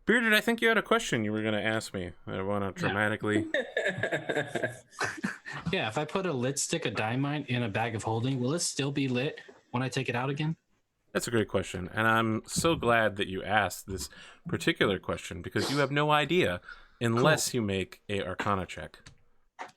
Bearded, I think you had a question you were going to ask me. I want to dramatically... Yeah, if I put a lit stick of dynamite in a bag of holding, will it still be lit when I take it out again? That's a great question, and I'm so glad that you asked this particular question, because you have no idea unless you make a Arcana check.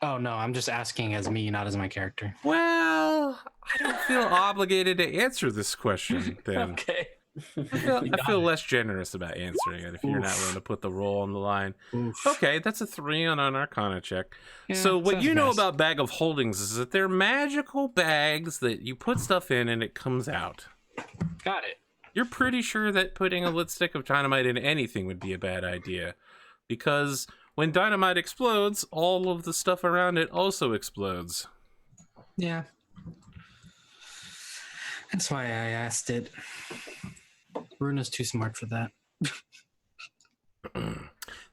Oh, no, I'm just asking as me, not as my character. Well, I don't feel obligated to answer this question, then. Okay. I feel less generous about answering it if you're not willing to put the roll on the line. Oof. Okay, that's a 3 on an Arcana check. Yeah, so what sounds you know nice. about Bag of Holdings is that they're magical bags that you put stuff in and it comes out. Got it. You're pretty sure that putting a lit stick of dynamite in anything would be a bad idea, because when dynamite explodes, all of the stuff around it also explodes. Yeah. That's why I asked it. Runa's too smart for that.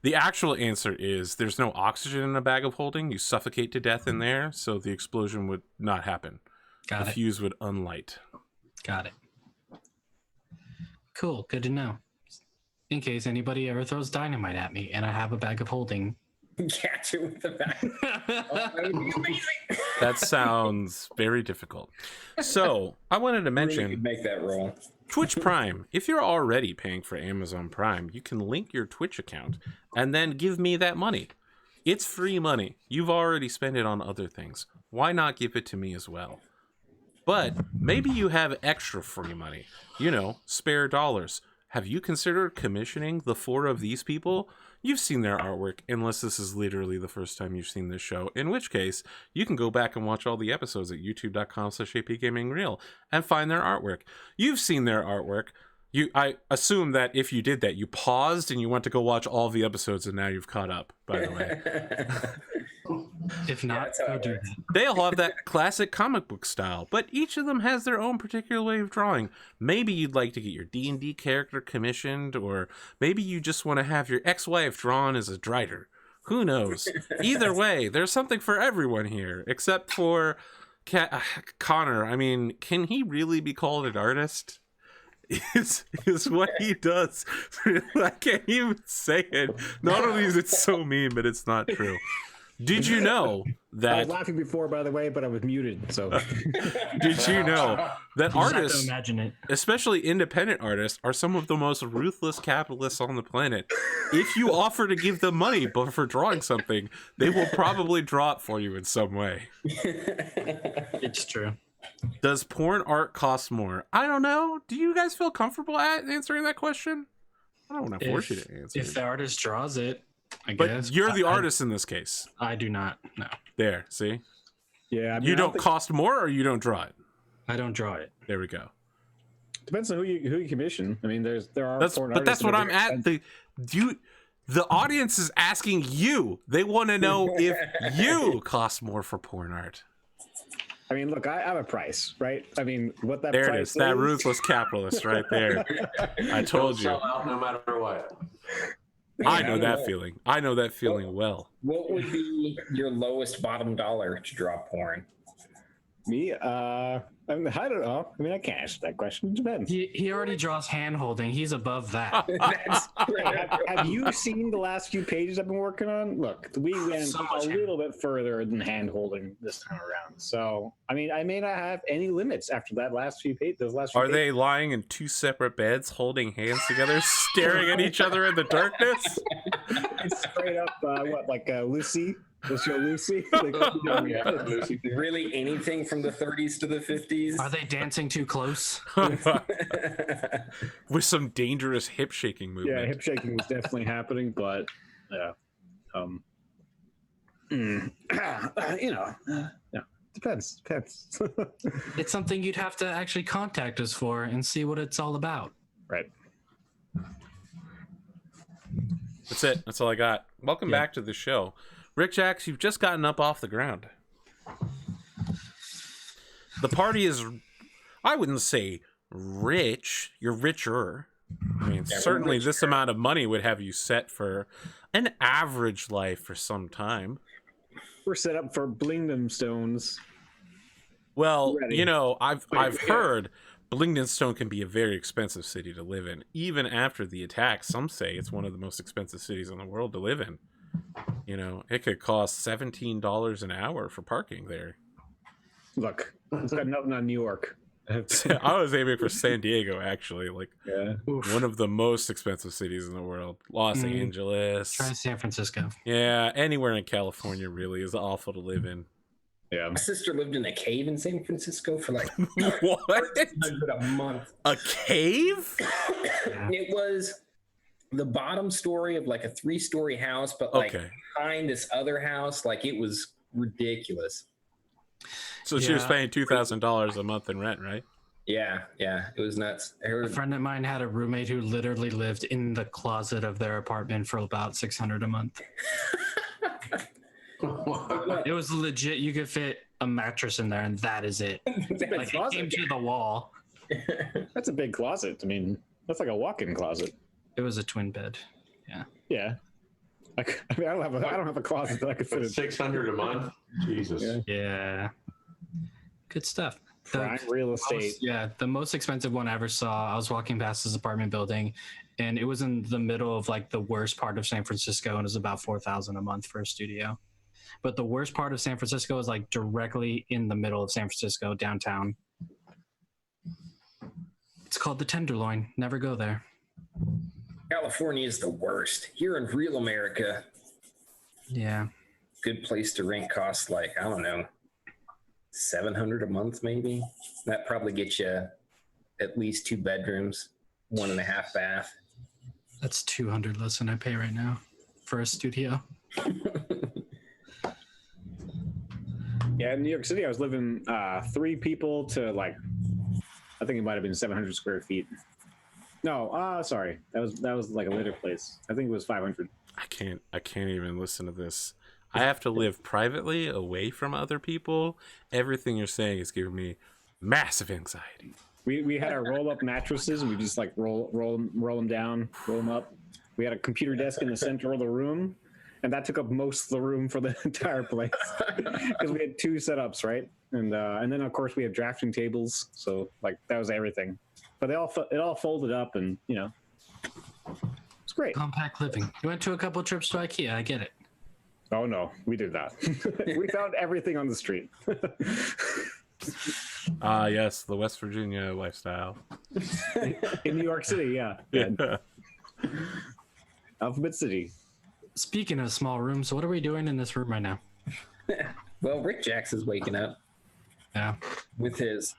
The actual answer is there's no oxygen in a bag of holding. You suffocate to death in there, so the explosion would not happen. Got the it. fuse would unlight. Got it. Cool. Good to know. In case anybody ever throws dynamite at me and I have a bag of holding. Catch it with the back. That would be amazing. That sounds very difficult. So I wanted to mention... Really could make that roll. Twitch Prime. If you're already paying for Amazon Prime, you can link your Twitch account and then give me that money. It's free money. You've already spent it on other things. Why not give it to me as well? But maybe you have extra free money. You know, spare dollars. Have you considered commissioning the 4 of these people? You've seen their artwork, unless this is literally the first time you've seen this show, in which case you can go back and watch all the episodes at youtube.com/Apgamingreal and find their artwork. You've seen their artwork. I assume that if you did that, you paused and you went to go watch all the episodes, and now you've caught up, by the way. If not, go do that. They all have that classic comic book style, but each of them has their own particular way of drawing. Maybe you'd like to get your D&D character commissioned, or maybe you just want to have your ex-wife drawn as a Drider. Who knows? Either way, there's something for everyone here, except for Connor. I mean, can he really be called an artist? Is what he does. I can't even say it. Not only is it so mean, but it's not true. Did you know that... I was laughing before, by the way, but I was muted, so... Did you know that artists, imagine it. especially independent artists, are some of the most ruthless capitalists on the planet? If you offer to give them money for drawing something, they will probably draw it for you in some way. It's true. Does porn art cost more? I don't know. Do you guys feel comfortable at answering that question? I don't want to force you to answer. If the artist draws it, I But guess. you're the artist in this case. I do not. No, There, see? Yeah, I mean, You I don't think- cost more, or you don't draw it? I don't draw it. There we go. Depends on who you commission. I mean, there are. That's foreign but that's artists what that are I'm very at. The audience is asking you. They want to know if you cost more for porn art. I mean, look, I have a price, right? I mean, what that There it price is. That ruthless capitalist right there. I told you. Sell out no matter what. I know that feeling. I know that feeling well. What would be your lowest bottom dollar to draw porn? Me, I mean, I don't know. I mean, I can't answer that question. It depends. He already draws hand holding. He's above that. That's Have you seen the last few pages I've been working on? Look, we went So much a little bit further than hand holding this time around. So, I mean, I may not have any limits after that last few pages. Those last few Are they lying in 2 separate beds, holding hands together, staring at each other in the darkness? It's straight up, Lucy? The show Lucy? really anything from the 30s to the 50s. Are they dancing too close? With some dangerous hip shaking movement. Yeah, hip shaking was definitely happening, but yeah, yeah, depends. It's something you'd have to actually contact us for and see what it's all about. Right. That's it. That's all I got. Welcome back to the show. Rik-Jaxx, you've just gotten up off the ground. The party is, I wouldn't say rich. You're richer. I mean, certainly this amount of money would have you set for an average life for some time. We're set up for Blingdom Stones. Well, Ready. you know, I've heard Blingdenstone can be a very expensive city to live in. Even after the attack, some say it's one of the most expensive cities in the world to live in. You know, it could cost $17 an hour for parking there. Look, it's got nothing on New York. I was aiming for San Diego, actually, like Yeah. one of the most expensive cities in the world. Los Angeles. Try San Francisco. Yeah, anywhere in California really is awful to live in. Yeah. My sister lived in a cave in San Francisco for like What? a month. A cave? It was the bottom story of like a 3-story house, but like Okay. behind this other house, like it was ridiculous. So she was Yeah. paying $2,000 a month in rent, right? Yeah, it was nuts. I A heard, friend of mine had a roommate who literally lived in the closet of their apartment for about $600 a month. It was legit. You could fit a mattress in there, and that is it. Like it came to the wall. That's a big closet. I mean, that's like a walk-in closet. It was a twin bed. Yeah. Like, I mean, I don't have a closet that I could fit in. 600 a month. Jesus. Yeah. Yeah. Good stuff. Prime real estate. The most expensive one I ever saw, I was walking past this apartment building, and it was in the middle of like the worst part of San Francisco, and it was about $4,000 a month for a studio. But the worst part of San Francisco is like directly in the middle of San Francisco, downtown. It's called the Tenderloin. Never go there. California is the worst. Here in real America, Yeah. good place to rent costs like, I don't know, $700 a month maybe. That probably gets you at least 2 bedrooms, 1.5 bath. That's $200 less than I pay right now for a studio. Yeah, in New York City, I was living 3 people to like, I think it might have been 700 square feet. No, sorry, that was like a later place. I think it was 500. I can't even listen to this. I have to live privately, away from other people. Everything you're saying is giving me massive anxiety. We had our roll-up mattresses, and we just like roll them down, roll them up. We had a computer desk in the center of the room, and that took up most of the room for the entire place because we had 2 setups, right? And then of course we had drafting tables, so like that was everything. But it all folded up, and you know, it's great. Compact living. You went to a couple trips to IKEA. I get it. Oh no, we did not. We found everything on the street. Yes, the West Virginia lifestyle. In New York City, yeah. Alphabet City. Speaking of small rooms, what are we doing in this room right now? Well, Rik-Jaxx is waking up Yeah. with his,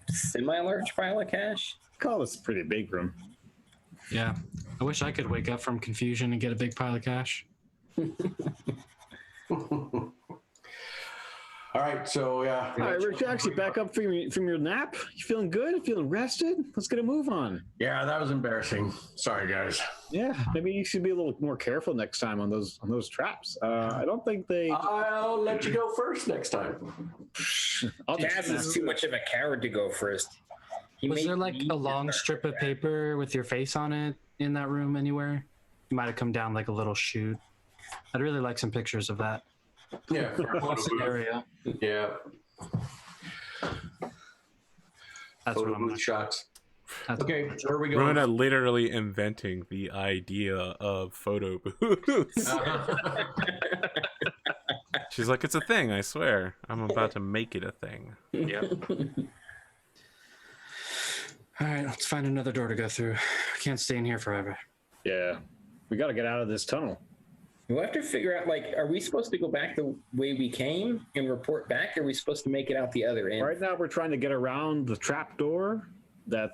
semi-large pile of cash. Call this a pretty big room. Yeah. I wish I could wake up from confusion and get a big pile of cash. All right, so yeah. All right, Rik-Jaxx, you back up from your nap? You feeling good? You feeling rested? Let's get a move on. Yeah, that was embarrassing. Sorry, guys. Yeah, maybe you should be a little more careful next time on those traps. I don't think they. I'll let you go first next time. Kaz is too much of a coward to go first. Was there like a long strip of paper with your face on it in that room anywhere? You might have come down like a little chute. I'd really like some pictures of that. Yeah. What scenario? Yeah. That's Photo what I'm booth like. shots. That's Okay, where are we going? Runa literally inventing the idea of photo booths. She's like, it's a thing, I swear. I'm about to make it a thing. Yep. All right, let's find another door to go through. I can't stay in here forever. Yeah, we got to get out of this tunnel. We'll have to figure out, like, are we supposed to go back the way we came and report back? Or are we supposed to make it out the other end? Right now, we're trying to get around the trap door that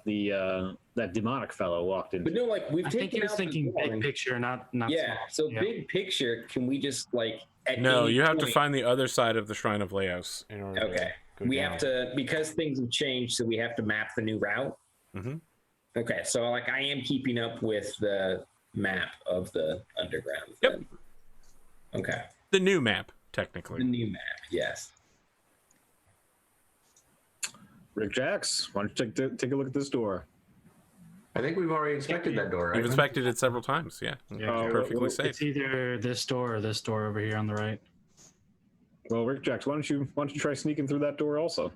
that demonic fellow walked into. But no, like, we've I think he taken was out the thinking door big and- picture, not Yeah, small. so big picture, can we just, like, at No, any you have to point- find the other side of the Shrine of Laos in order Okay. to go We down. have to, because things have changed, so we have to map the new route. Mhm. Okay, so, like, I am keeping up with the map of the underground. Yep. then. Okay. The new map, The technically. new map, yes. Rik-Jaxx, why don't you take a look at this door? I think we've already inspected that door, You've right? inspected it several times, yeah. Yeah. Perfectly well, safe. It's either this door or this door over here on the right. Well, Rik-Jaxx, why don't you try sneaking through that door also?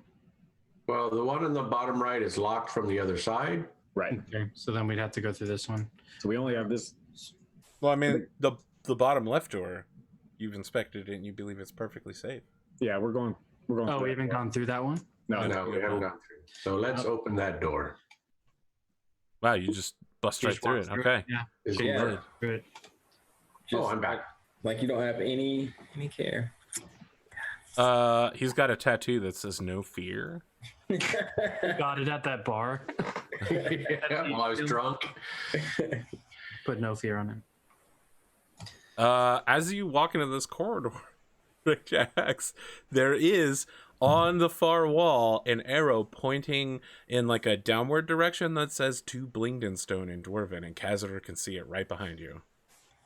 Well, the one on the bottom right is locked from the other side. Right. Okay, so then we'd have to go through this one. So we only have this. Well, I mean, the bottom left door, you've inspected it and you believe it's perfectly safe. Yeah, we're going. Oh, through we that haven't door. gone through that one? No, No, we haven't gone through. So let's open that door. Wow, you just bust right Just through walk it. through Okay. Yeah. Is Yeah. it- Good. Oh, I'm back. Like you don't have any care. He's got a tattoo that says "No fear." Got it at that bar. Yeah, while I was drunk. Put no fear on it. As you walk into this corridor, Rik-Jaxx, there is on the far wall an arrow pointing in like a downward direction that says "To Blingdenstone" in Dwarven, and Kazador can see it right behind you.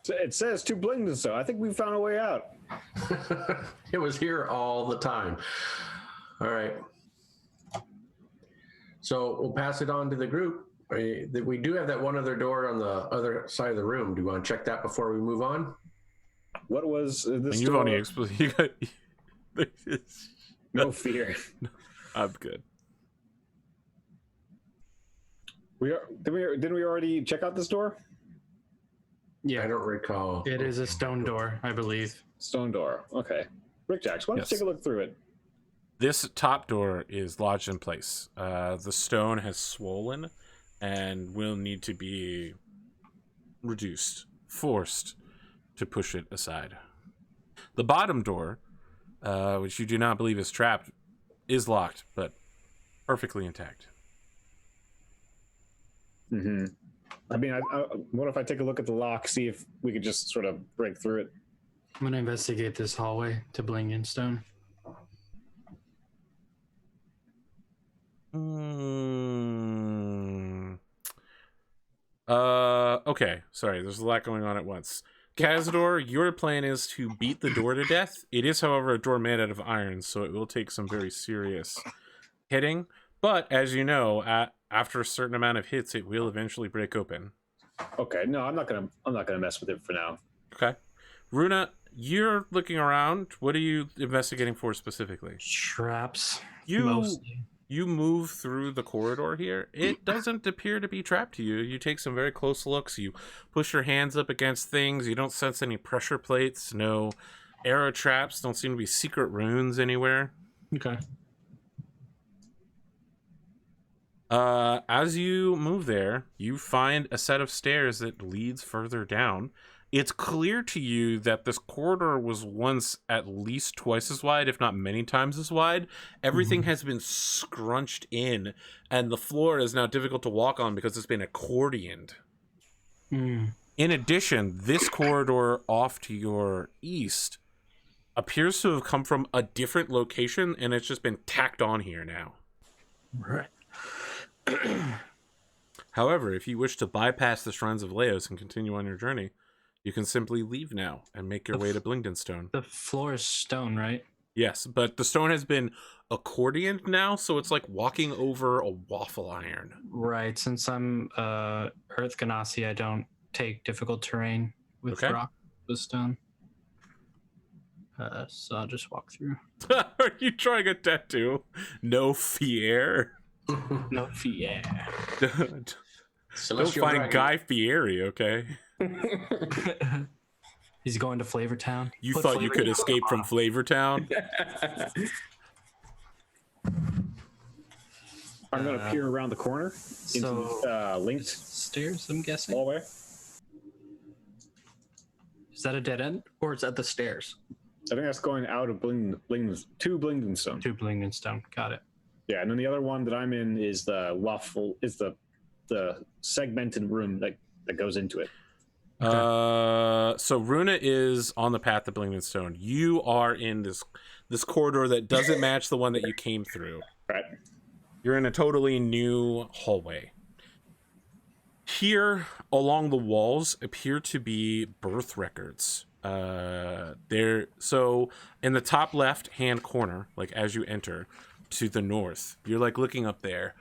It says to Blingden, so I think we found a way out. It was here all the time. All right. So we'll pass it on to the group. We do have that one other door on the other side of the room. Do you want to check that before we move on? What was this? And you've only you got, No fear. I'm good. Didn't we already check out this door? Yeah, I don't recall. it is a stone door, I believe. Stone door. Okay. Rik-Jaxx, why don't Yes. you take a look through it? This top door is lodged in place. The stone has swollen and will need to be reduced, forced to push it aside. The bottom door, which you do not believe is trapped, is locked, but perfectly intact. Mm-hmm. I mean, what if I take a look at the lock, see if we could just sort of break through it? I'm going to investigate this hallway to Blingdenstone. Okay. Sorry, there's a lot going on at once. Kazador, your plan is to beat the door to death. It is, however, a door made out of iron, so it will take some very serious hitting. But as you know, after a certain amount of hits, it will eventually break open. Okay, no, I'm not gonna mess with it for now. Okay. Runa, you're looking around. What are you investigating for specifically? Traps. You Mostly. you move through the corridor here. It doesn't appear to be trapped to you. You take some very close looks. You push your hands up against things. You don't sense any pressure plates. No arrow traps. Don't seem to be secret runes anywhere. Okay. As you move there, you find a set of stairs that leads further down. It's clear to you that this corridor was once at least twice as wide, if not many times as wide. Everything has been scrunched in, and the floor is now difficult to walk on because it's been accordioned. Mm. In addition, this corridor off to your east appears to have come from a different location, and it's just been tacked on here now. Right. However, if you wish to bypass the Shrines of Laos and continue on your journey, you can simply leave now and make your way to Blingdenstone. The floor is stone, right? Yes, but the stone has been accordioned now, so it's like walking over a waffle iron. Right. Since I'm Earth Ganassi, I don't take difficult terrain with Okay. rock with stone. So I'll just walk through. Are you trying a tattoo? No fear. No fear. Don't Celestial find Dragon. Guy Fieri, okay? He's going to Flavortown. You Put thought you Flavor could Town escape from on. Flavortown? I'm gonna peer around the corner into So linked stairs, I'm guessing. hallway. Is that a dead end, or is that the stairs I think that's going out of to Blingdenstone. to Blingdenstone? Got it. Yeah, and then the other one that I'm in is the waffle, is the segmented room that goes into it. So Runa is on the path to Blingdenstone. You are in this corridor that doesn't match the one that you came through. Right. You're in a totally new hallway. Here, along the walls, appear to be birth records. So in the top left hand corner, like as you enter to the north, you're like looking up there.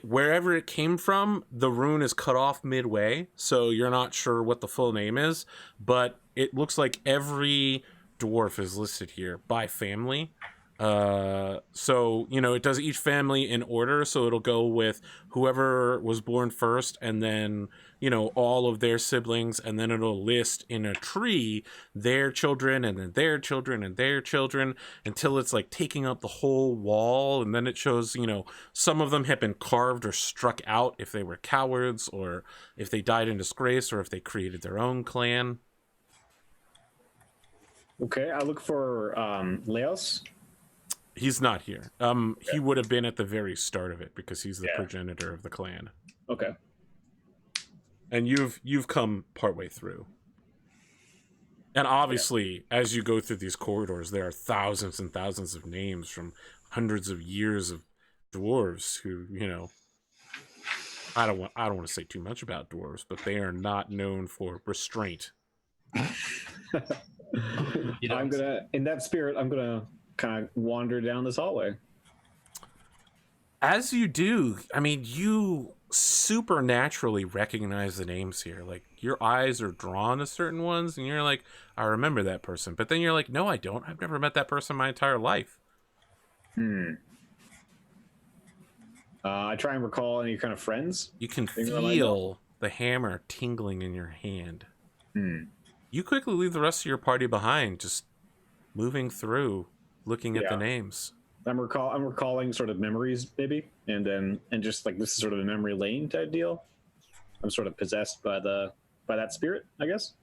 Wherever it came from, the rune is cut off midway, so you're not sure what the full name is, but it looks like every dwarf is listed here by family. So, you know, it does each family in order. So it'll go with whoever was born first and then, you know, all of their siblings. And then it'll list in a tree their children and then their children and their children until it's like taking up the whole wall. And then it shows, you know, some of them have been carved or struck out if they were cowards or if they died in disgrace or if they created their own clan. Okay, I look for Leos. He's not here. He would have been at the very start of it because he's the progenitor of the clan. Okay. And you've come partway through. And obviously, as you go through these corridors, there are thousands and thousands of names from hundreds of years of dwarves who, you know, I don't want to say too much about dwarves, but they are not known for restraint. In that spirit, I'm gonna kind of wander down this hallway. As you do, I mean, you supernaturally recognize the names here. Like, your eyes are drawn to certain ones, and you're like, I remember that person. But then you're like, no, I don't. I've never met that person my entire life. I try and recall any kind of friends. You can feel the hammer tingling in your hand. You quickly leave the rest of your party behind, just moving through, looking at the names. I'm recalling sort of memories, maybe, and just like this is sort of a memory lane type deal. I'm sort of possessed by that spirit, I guess.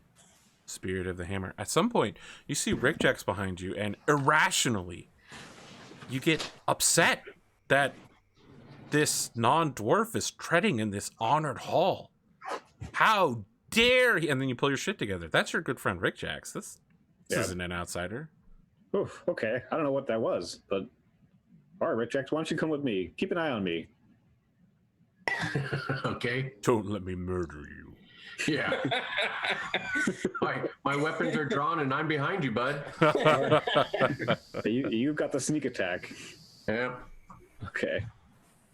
Spirit of the hammer. At some point, you see Rik-Jaxx behind you, and irrationally, you get upset that this non-dwarf is treading in this honored hall. How dare he? And then you pull your shit together. That's your good friend Rik-Jaxx. This isn't an outsider. Oof, okay. I don't know what that was, but all right, Rik-Jaxx, why don't you come with me? Keep an eye on me. Okay. Don't let me murder you. Yeah. my weapons are drawn and I'm behind you, bud. You've got the sneak attack. Yeah. Okay.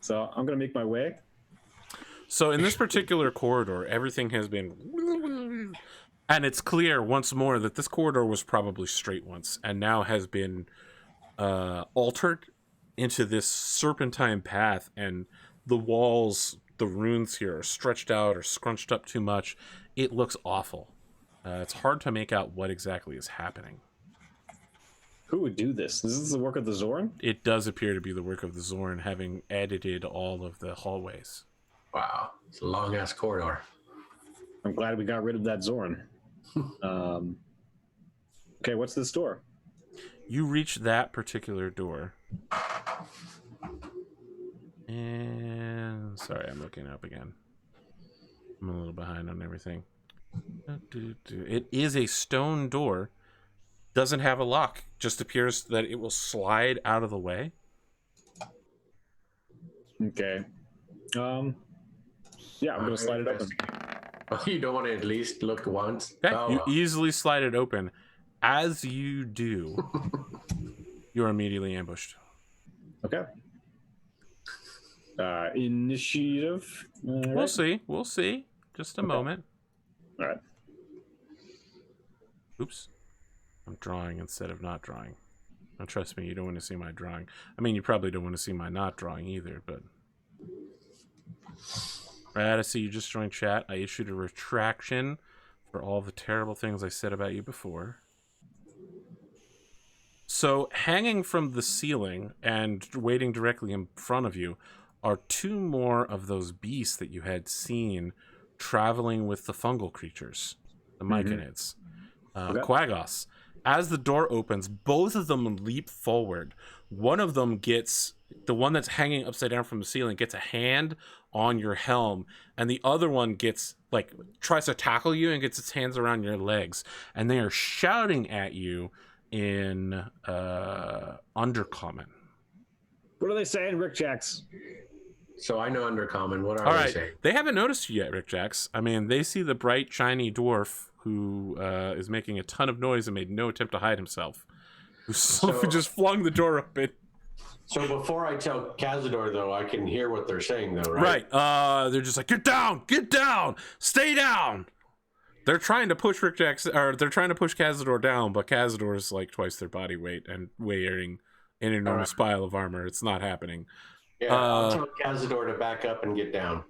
So I'm going to make my way. So in this particular corridor, everything has been... And it's clear once more that this corridor was probably straight once and now has been altered into this serpentine path, and the walls, the runes here are stretched out or scrunched up too much. It looks awful. It's hard to make out what exactly is happening. Who would do this? Is this the work of the Zorn? It does appear to be the work of the Zorn, having edited all of the hallways. Wow. It's a long-ass corridor. I'm glad we got rid of that Zorn. Okay, what's this door? You reach that particular door. And sorry, I'm looking up again. I'm a little behind on everything. It is a stone door. Doesn't have a lock. Just appears that it will slide out of the way. Okay. Yeah, I'm gonna slide it open. Oh, you don't want to at least look once? Okay. Oh, You easily slide it open. As you do, you're immediately ambushed. Okay. Initiative. We'll see. We'll see. Just a moment. All right. Oops. I'm drawing instead of not drawing. Now, trust me, you don't want to see my drawing. I mean, you probably don't want to see my not drawing either, but... Right, I see you just joined chat. I issued a retraction for all the terrible things I said about you before. So, hanging from the ceiling and waiting directly in front of you are two more of those beasts that you had seen traveling with the fungal creatures, the myconids. Quagos. As the door opens, both of them leap forward. One of them gets, the one that's hanging upside down from the ceiling, gets a hand on your helm, and the other one gets, like, tries to tackle you and gets its hands around your legs. And they are shouting at you in Undercommon. What are they saying, Rik-Jaxx? So I know Undercommon. What are All they right, saying? they haven't noticed you yet, Rik-Jaxx. I mean, they see the bright, shiny dwarf who is making a ton of noise and made no attempt to hide himself. Who just flung the door open. So before I tell Kazador, though, I can hear what they're saying, though, right? Right. They're just like, get down, stay down. They're trying to push Rik-Jaxx, or they're trying to push Kazador down, but Kazador is like twice their body weight and weighing an enormous pile of armor. It's not happening. Yeah, I'll tell Kazador to back up and get down.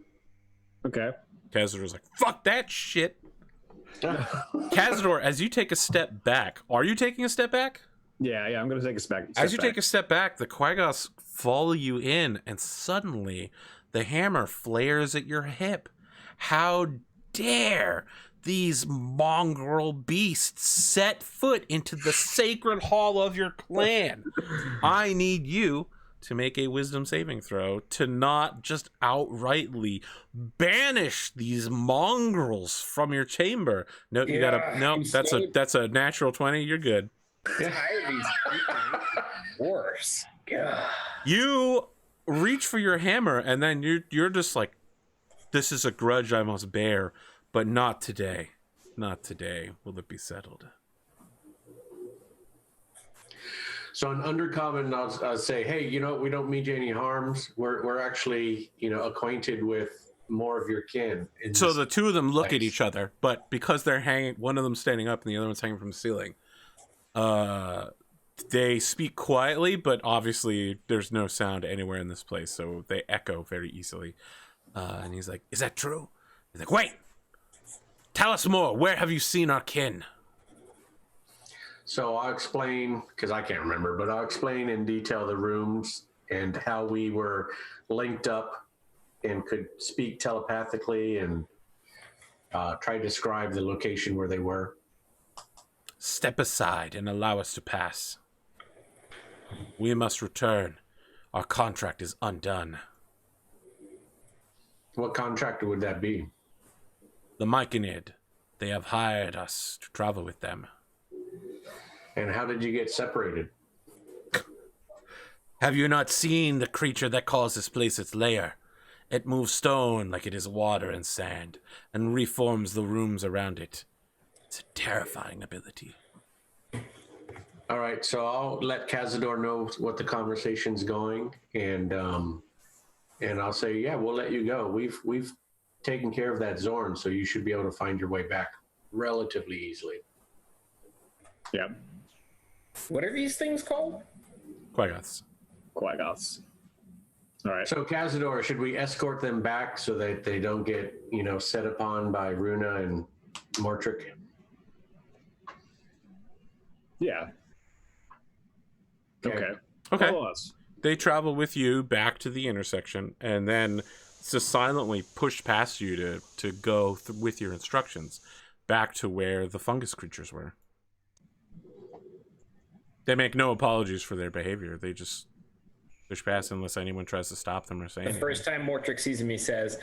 Okay. Kazador's like, fuck that shit. Kazador, as you take a step back, are you taking a step back? Yeah, I'm going to take a step back. As you take a step back, the Quaggoths follow you in, and suddenly the hammer flares at your hip. How dare these mongrel beasts set foot into the sacred hall of your clan? I need you to make a wisdom saving throw to not just outrightly banish these mongrels from your chamber. No, you gotta. No, that's a natural 20. You're good. Tired of these people. Worse. God. You reach for your hammer, and then you're just like, this is a grudge I must bear, but not today. Not today will it be settled. So in Undercommon, I'll say, hey, we don't mean you any harms. We're actually, acquainted with more of your kin. So the two of them look at each other, but because they're hanging, one of them standing up and the other one's hanging from the ceiling, they speak quietly, but obviously there's no sound anywhere in this place, so they echo very easily. And he's like, is that true? He's like, wait! Tell us more. Where have you seen our kin? So I'll explain, because I can't remember, but I'll explain in detail the rooms and how we were linked up and could speak telepathically and try to describe the location where they were. Step aside and allow us to pass. We must return. Our contract is undone. What contract would that be? The Myconid. They have hired us to travel with them. And how did you get separated? Have you not seen the creature that calls this place its lair? It moves stone like it is water and sand, and reforms the rooms around it. It's a terrifying ability. All right, so I'll let Kazador know what the conversation's going, and I'll say, yeah, we'll let you go. We've taken care of that Zorn, so you should be able to find your way back relatively easily. Yeah. What are these things called? Quaggoths. All right. So Kazador, should we escort them back so that they don't get, set upon by Runa and Mortrick? Yeah. Okay. Follow us. They travel with you back to the intersection, and then just silently push past you to go with your instructions back to where the fungus creatures were. They make no apologies for their behavior. They just push past unless anyone tries to stop them or say anything. The first time Mortrick sees him, he says,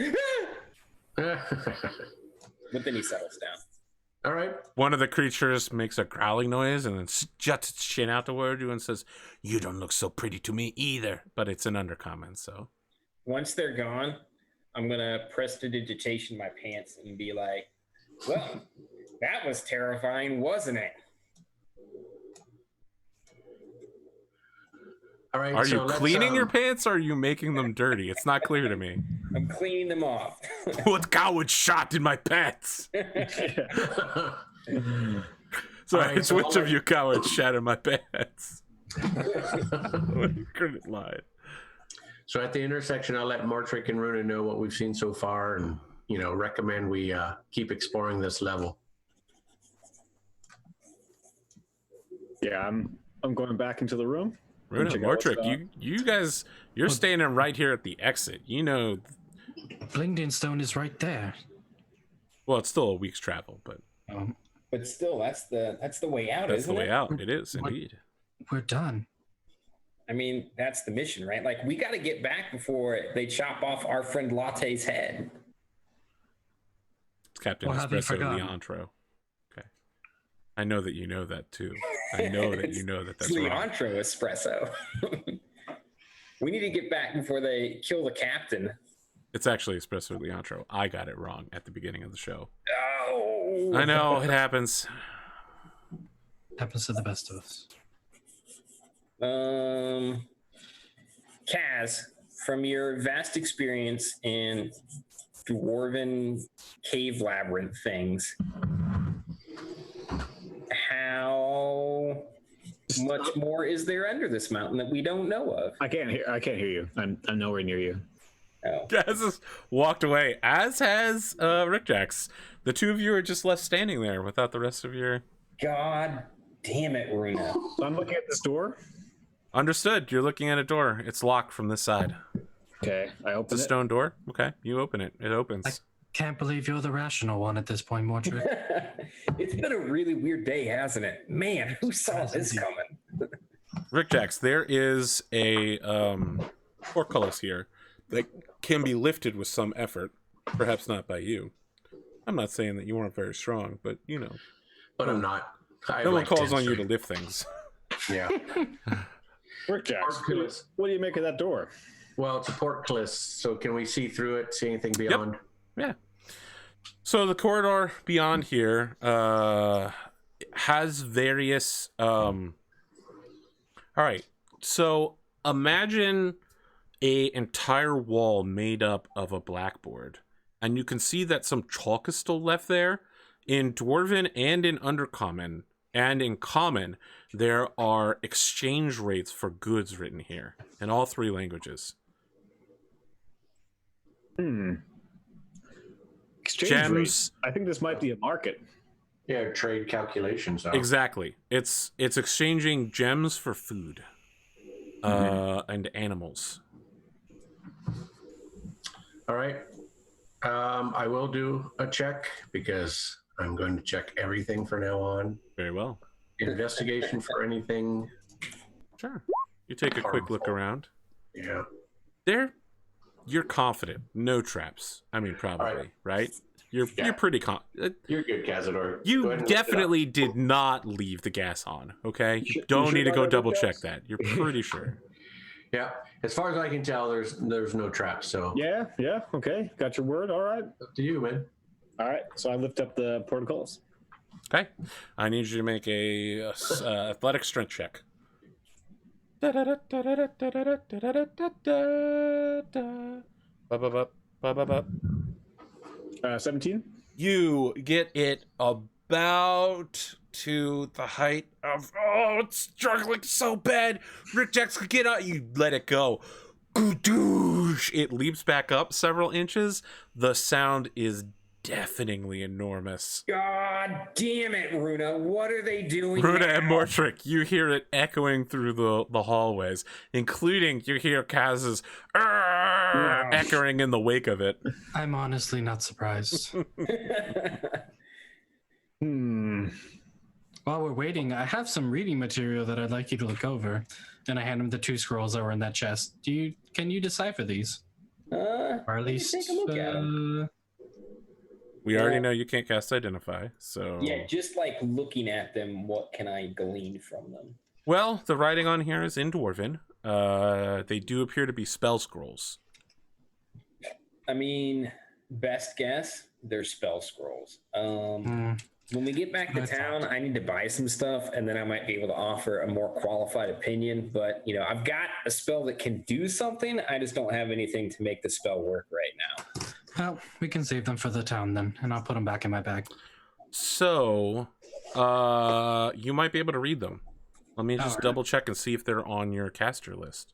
but then he settles down. All right. One of the creatures makes a growling noise and then juts its chin out toward you and says, "You don't look so pretty to me either." But it's an undercommon, so. Once they're gone, I'm going to prestidigitation my pants and be like, well, that was terrifying, wasn't it? All right. Are you cleaning your pants or are you making them dirty? It's not clear to me. I'm cleaning them off. What coward shot in my pants? Sorry, right, it's which of you cowards shot in my pants? Couldn't lie. So at the intersection, I'll let Mortrick and Runa know what we've seen so far and, recommend we keep exploring this level. Yeah, I'm going back into the room. Runa, Mortrick, you guys, you're standing right here at the exit. Blingden Stone is right there. Well, it's still a week's travel, but But still, that's the way out, that's isn't the it? way out. It is indeed. We're done. I mean, that's the mission, right? Like, we got to get back before they chop off our friend Latte's head. It's Captain Espresso Leandro. Okay. I know that you know that too. I know that you know that that's wrong. Leandro Espresso. We need to get back before they kill the captain. It's actually Espresso Leandro. I got it wrong at the beginning of the show. Oh. I know, it happens. Happens to the best of us. Kaz, from your vast experience in dwarven cave labyrinth things, how much more is there under this mountain that we don't know of? I can't hear you. I'm nowhere near you. Oh. Gaz has walked away, as has Rik-Jaxx. The two of you are just left standing there without the rest of your... God damn it, Runa. So I'm looking at this door. Understood. You're looking at a door. It's locked from this side. Okay, I open It's a it. stone door. Okay, you open it. It opens. Can't believe you're the rational one at this point, Mortrick. It's been a really weird day, hasn't it? Man, who saw this coming? Rik-Jaxx, there is a portcullis here that can be lifted with some effort. Perhaps not by you. I'm not saying that you weren't very strong, but you know. But I'm not. No one calls on you to lift things. Yeah. Rik-Jaxx, what do you make of that door? Well, it's a portcullis, so can we see through it, see anything beyond? Yeah. So the corridor beyond here has various... All right. So imagine a entire wall made up of a blackboard. And you can see that some chalk is still left there. In Dwarven and in Undercommon and in Common, there are exchange rates for goods written here in all three languages. Exchange Gems. rates. I think this might be a market. Yeah, trade calculations. Exactly. It's exchanging gems for food and animals. All right. I will do a check because I'm going to check everything from now on. Very well. Investigation for anything. Sure. You take a quick look around. Yeah. You're confident. No traps. I mean, probably, right? You're pretty confident. You're good, Kazador. Go You ahead and lift it definitely did not leave the gas on, okay? You don't need to go double check that. You're pretty sure. up. Yeah. As far as I can tell, there's no traps. So Yeah, okay. Got your word. All right. up to you, man. All right. So I lift up the portcullis. Okay. I need you to make a athletic strength check. 17. You get it about to the height of, oh, it's struggling so bad. Rik-Jaxx, get out. You let it go. Gadoosh. It leaps back up several inches. The sound is deafeningly enormous. God damn it, Runa. What are they doing? Runa now? and Mortrick, you hear it echoing through the hallways, including you hear Kaz's echoing in the wake of it. I'm honestly not surprised. While we're waiting, I have some reading material that I'd like you to look over. And I hand him the 2 scrolls that were in that chest. Can you decipher these? Or at least take a look at 'em. We already know you can't cast Identify, so... Yeah, just like looking at them, what can I glean from them? Well, the writing on here is in Dwarven. They do appear to be spell scrolls. I mean, best guess, they're spell scrolls. When we get back to town, I need to buy some stuff, and then I might be able to offer a more qualified opinion. But, you know, I've got a spell that can do something. I just don't have anything to make the spell work right now. Well, we can save them for the town then, and I'll put them back in my bag. So, you might be able to read them. Let me just double check and see if they're on your caster list.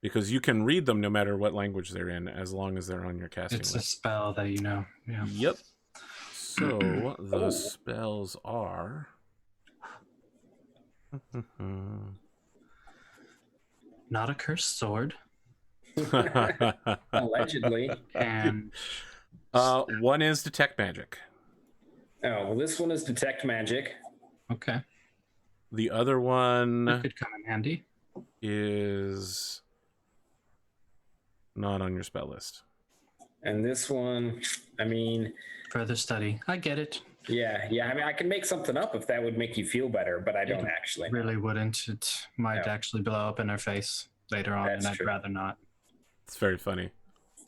Because you can read them no matter what language they're in, as long as they're on your casting It's list. a spell that you know. Yeah. Yep. So, the spells are... Not a cursed sword. Allegedly. And one is Detect Magic. Oh, well, this one is Detect Magic. okay. The other That one could come in handy. is not on your spell list. And this one, I mean, Further study. I get it. yeah. I mean, I can make something up if that would make you feel better, but I don't actually. Really wouldn't. It might No. actually blow up in her face later on, That's and I'd true. rather not. It's very funny.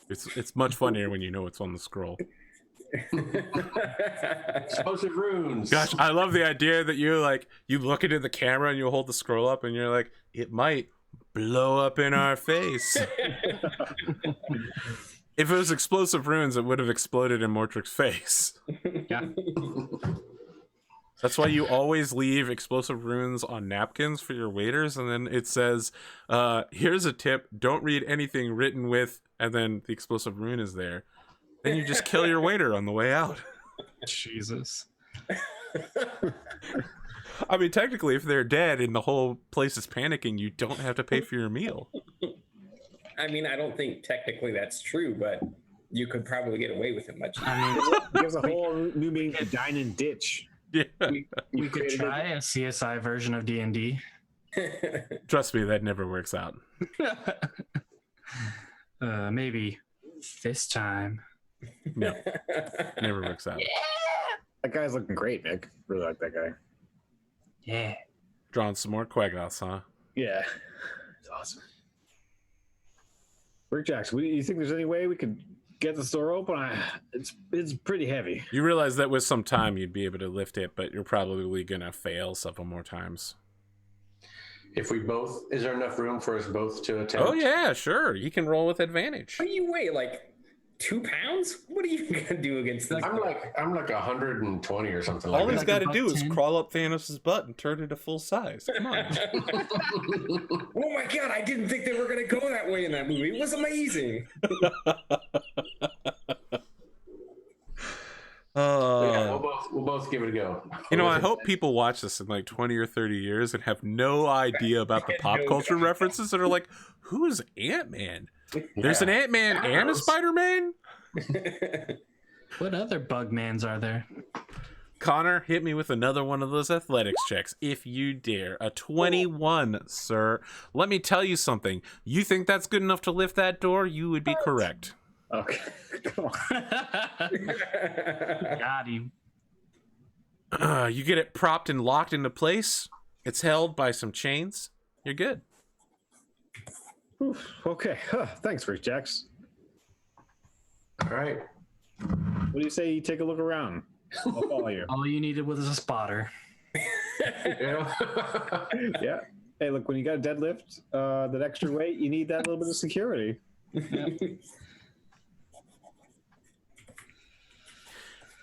It's much funnier when you know what's on the scroll. Explosive runes. Gosh, I love the idea that you look into the camera and you hold the scroll up and you're like, it might blow up in our face. If it was explosive runes, it would have exploded in Mortrick's face. Yeah. That's why you always leave explosive runes on napkins for your waiters, and then it says, here's a tip, don't read anything written with, and then the explosive rune is there. Then you just kill your waiter on the way out. Jesus. I mean, technically, if they're dead and the whole place is panicking, you don't have to pay for your meal. I mean, I don't think technically that's true, but you could probably get away with it much. I mean, Gives a whole new meaning to dine and ditch. Yeah. we could try a CSI version of D&D. Trust me, that never works out. Maybe this time. No, never works out. That guy's looking great, Nick. Really like that guy. Yeah. Drawing some more Quagos, huh? Yeah. It's awesome. Rik-Jaxx, you think there's any way we could get the store open? It's pretty heavy. You realize that with some time you'd be able to lift it, but you're probably gonna fail several more times. If we both, is there enough room for us both to attempt? Oh yeah, sure. You can roll with advantage. What do you weigh? Like 2 pounds? What are you gonna do against this? I'm like 120 or something like All he's that. got to Like do is 10? crawl up Thanos' butt and turn it to full size. Come on. Oh my god, I didn't think they were gonna go that way in that movie. It was amazing. Yeah, we'll both give it a go. You know, I hope people watch this in like 20 or 30 years and have no idea about the pop culture references and are like, who is Ant-Man? There's an Ant-Man and a Spider-Man? What other Bugmans are there? Connor, hit me with another one of those athletics checks, if you dare. A 21, sir. Let me tell you something. You think that's good enough to lift that door? You would be correct. Okay. Come on. Got him. You get it propped and locked into place. It's held by some chains. You're good. Oof, okay. Thanks, Rik-Jaxx. All right. What do you say you take a look around? I'll follow you. All you needed was a spotter. Yeah. Yeah. Hey, look, when you got a deadlift, that extra weight, you need that little bit of security.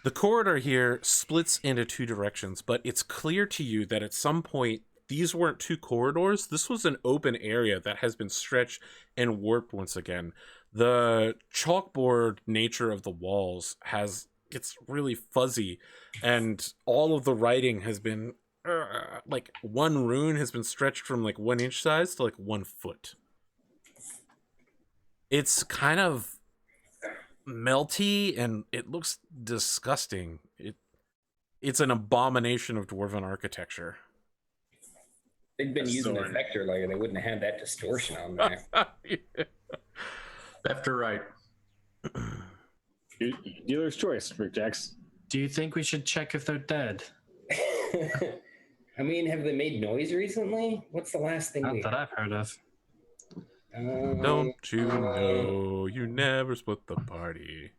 The corridor here splits into two directions, but it's clear to you that at some point, these weren't two corridors. This was an open area that has been stretched and warped once again. The chalkboard nature of the walls it's really fuzzy, and all of the writing has been like one rune has been stretched from like 1 inch size to like 1 foot. It's kind of melty and it looks disgusting. It's an abomination of dwarven architecture. They've been using Sword. the vector layer. They wouldn't have had that distortion on there. Yeah. Left or right? Dealer's choice, Rik-Jaxx. Do you think we should check if they're dead? I mean, have they made noise recently? What's the last thing Not we that I've heard of. Don't you know you never split the party?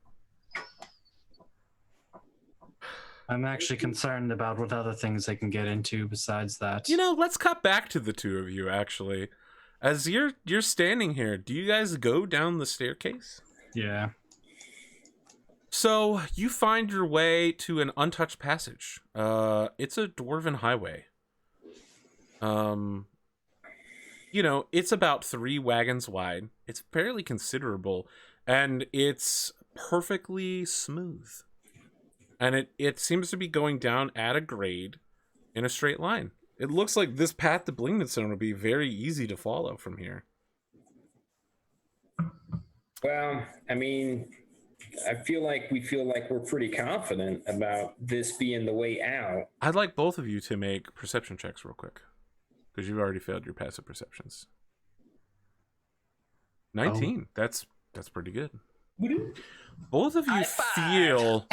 I'm actually concerned about what other things they can get into besides that. You know, let's cut back to the two of you, actually. As you're standing here, do you guys go down the staircase? Yeah. So you find your way to an untouched passage. It's a dwarven highway. You know, it's about 3 wagons wide. It's fairly considerable, and it's perfectly smooth. And it seems to be going down at a grade in a straight line. It looks like this path to Blingdenstone will be very easy to follow from here. Well, I mean, I feel like we're pretty confident about this being the way out. I'd like both of you to make perception checks real quick, because you've already failed your passive perceptions. 19. That's pretty good. Both of you feel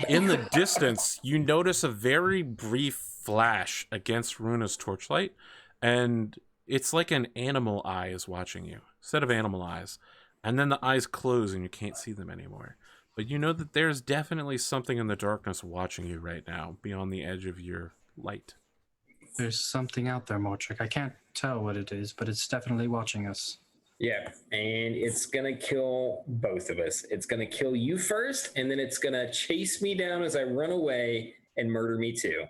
in the distance, you notice a very brief flash against Runa's torchlight, and it's like an animal eye is watching you, set of animal eyes, and then the eyes close and you can't see them anymore. But you know that there's definitely something in the darkness watching you right now, beyond the edge of your light. There's something out there, Mortrick. I can't tell what it is, but it's definitely watching us. Yeah, and it's gonna kill both of us. It's gonna kill you first, and then it's gonna chase me down as I run away and murder me too.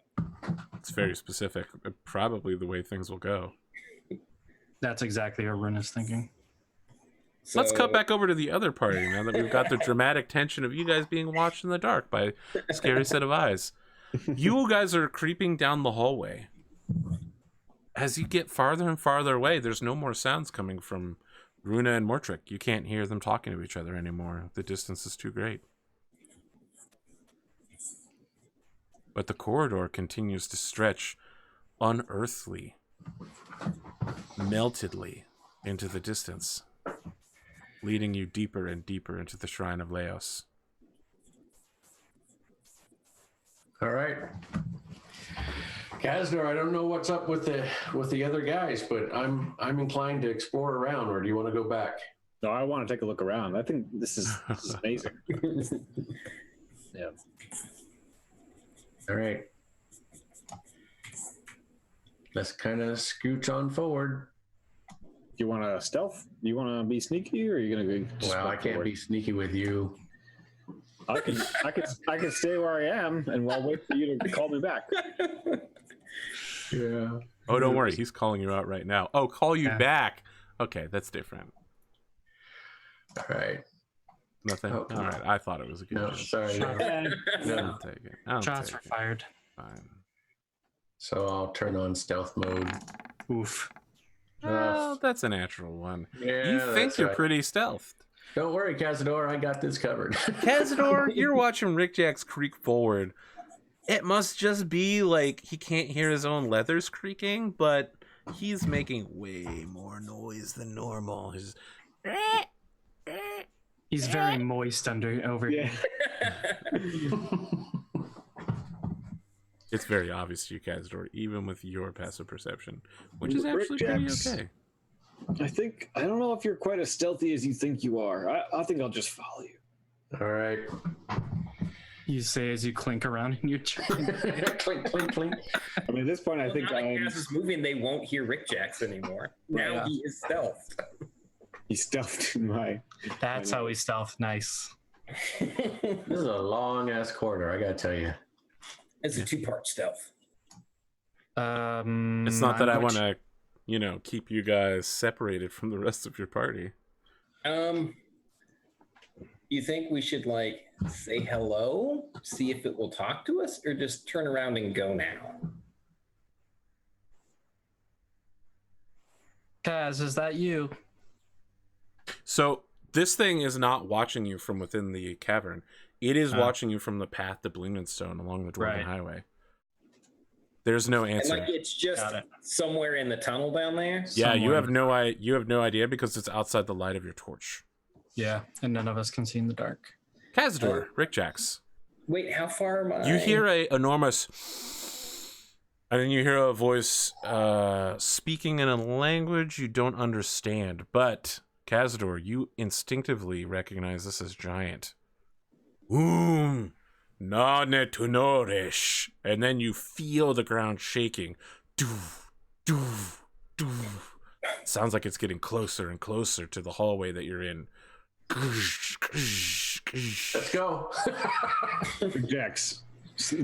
It's very specific. Probably the way things will go. That's exactly what Runa's thinking. So, Let's cut back over to the other party now that we've got the dramatic tension of you guys being watched in the dark by a scary set of eyes. You guys are creeping down the hallway. As you get farther and farther away, there's no more sounds coming from Runa and Mortrick. You can't hear them talking to each other anymore. The distance is too great. But the corridor continues to stretch unearthly, meltedly into the distance, leading you deeper and deeper into the Shrine of Laos. All right. Kazador, I don't know what's up with the other guys, but I'm inclined to explore around. Or do you want to go back? No, I want to take a look around. I think this is amazing. Yeah. All right. Let's kind of scooch on forward. Do you want to stealth? Do you want to be sneaky, or are you gonna go? Well, I can't be sneaky with you. I can stay where I am, and I'll wait for you to call me back. Yeah. Oh, don't worry. He's calling you out right now. Oh, call you back. Okay, that's different. All right. Nothing? Oh, All right. I thought it was a good No, joke. sorry. Shot. No. I'll take it. I'll Shots take were it. fired. Fine. So I'll turn on stealth mode. Oof. Well, that's a natural one. Yeah, You think that's you're right. pretty stealthed. Don't worry, Kazador. I got this covered. Kazador, you're watching Rik-Jaxx creak forward. It must just be like he can't hear his own leathers creaking, but he's making way more noise than normal. He's very moist over Yeah. here. It's very obvious to you, Kazador, even with your passive perception, which is actually pretty Rik-Jaxx. okay. I don't know if you're quite as stealthy as you think you are. I think I'll just follow you. All right. You say as you clink around in your chair. Clink, clink, clink. I mean, at this point, I think now that I'm. Kaz is moving, they won't hear Rik-Jaxx anymore. Now Yeah. he is stealth. He's stealthed in my. That's how we stealth. Nice. This is a long ass corridor, I gotta tell you. It's a two-part stealth. It's not that I want to, keep you guys separated from the rest of your party. You think we should say hello, see if it will talk to us, or just turn around and go now? Kaz, is that you? So this thing is not watching you from within the cavern. It is watching you from the path to Bloomingstone along the Dwarven Right. Highway. There's no And answer. it's just Got it. somewhere in the tunnel down there. Yeah, you Someone- have no idea because it's outside the light of your torch. Yeah, and none of us can see in the dark. Kazador, Rik-Jaxx. Wait, how far am I? You hear a enormous, and then you hear a voice speaking in a language you don't understand. But Kazador, you instinctively recognize this as giant. Nane tunorish, and then you feel the ground shaking. Doof, doof, doof. Sounds like it's getting closer and closer to the hallway that you're in. Let's go. Jax,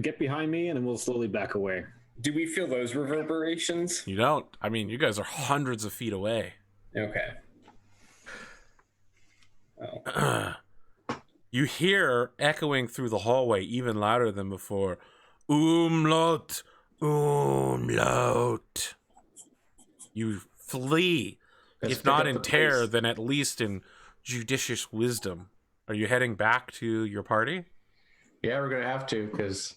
get behind me, and then we'll slowly back away. Do we feel those reverberations? You don't. I mean, you guys are hundreds of feet away. Okay. Oh. You hear echoing through the hallway even louder than before. Umlaut, umlaut. You flee, Let's if pick not up in the terror, pace. then at least in judicious wisdom. Are you heading back to your party? Yeah, we're gonna have to because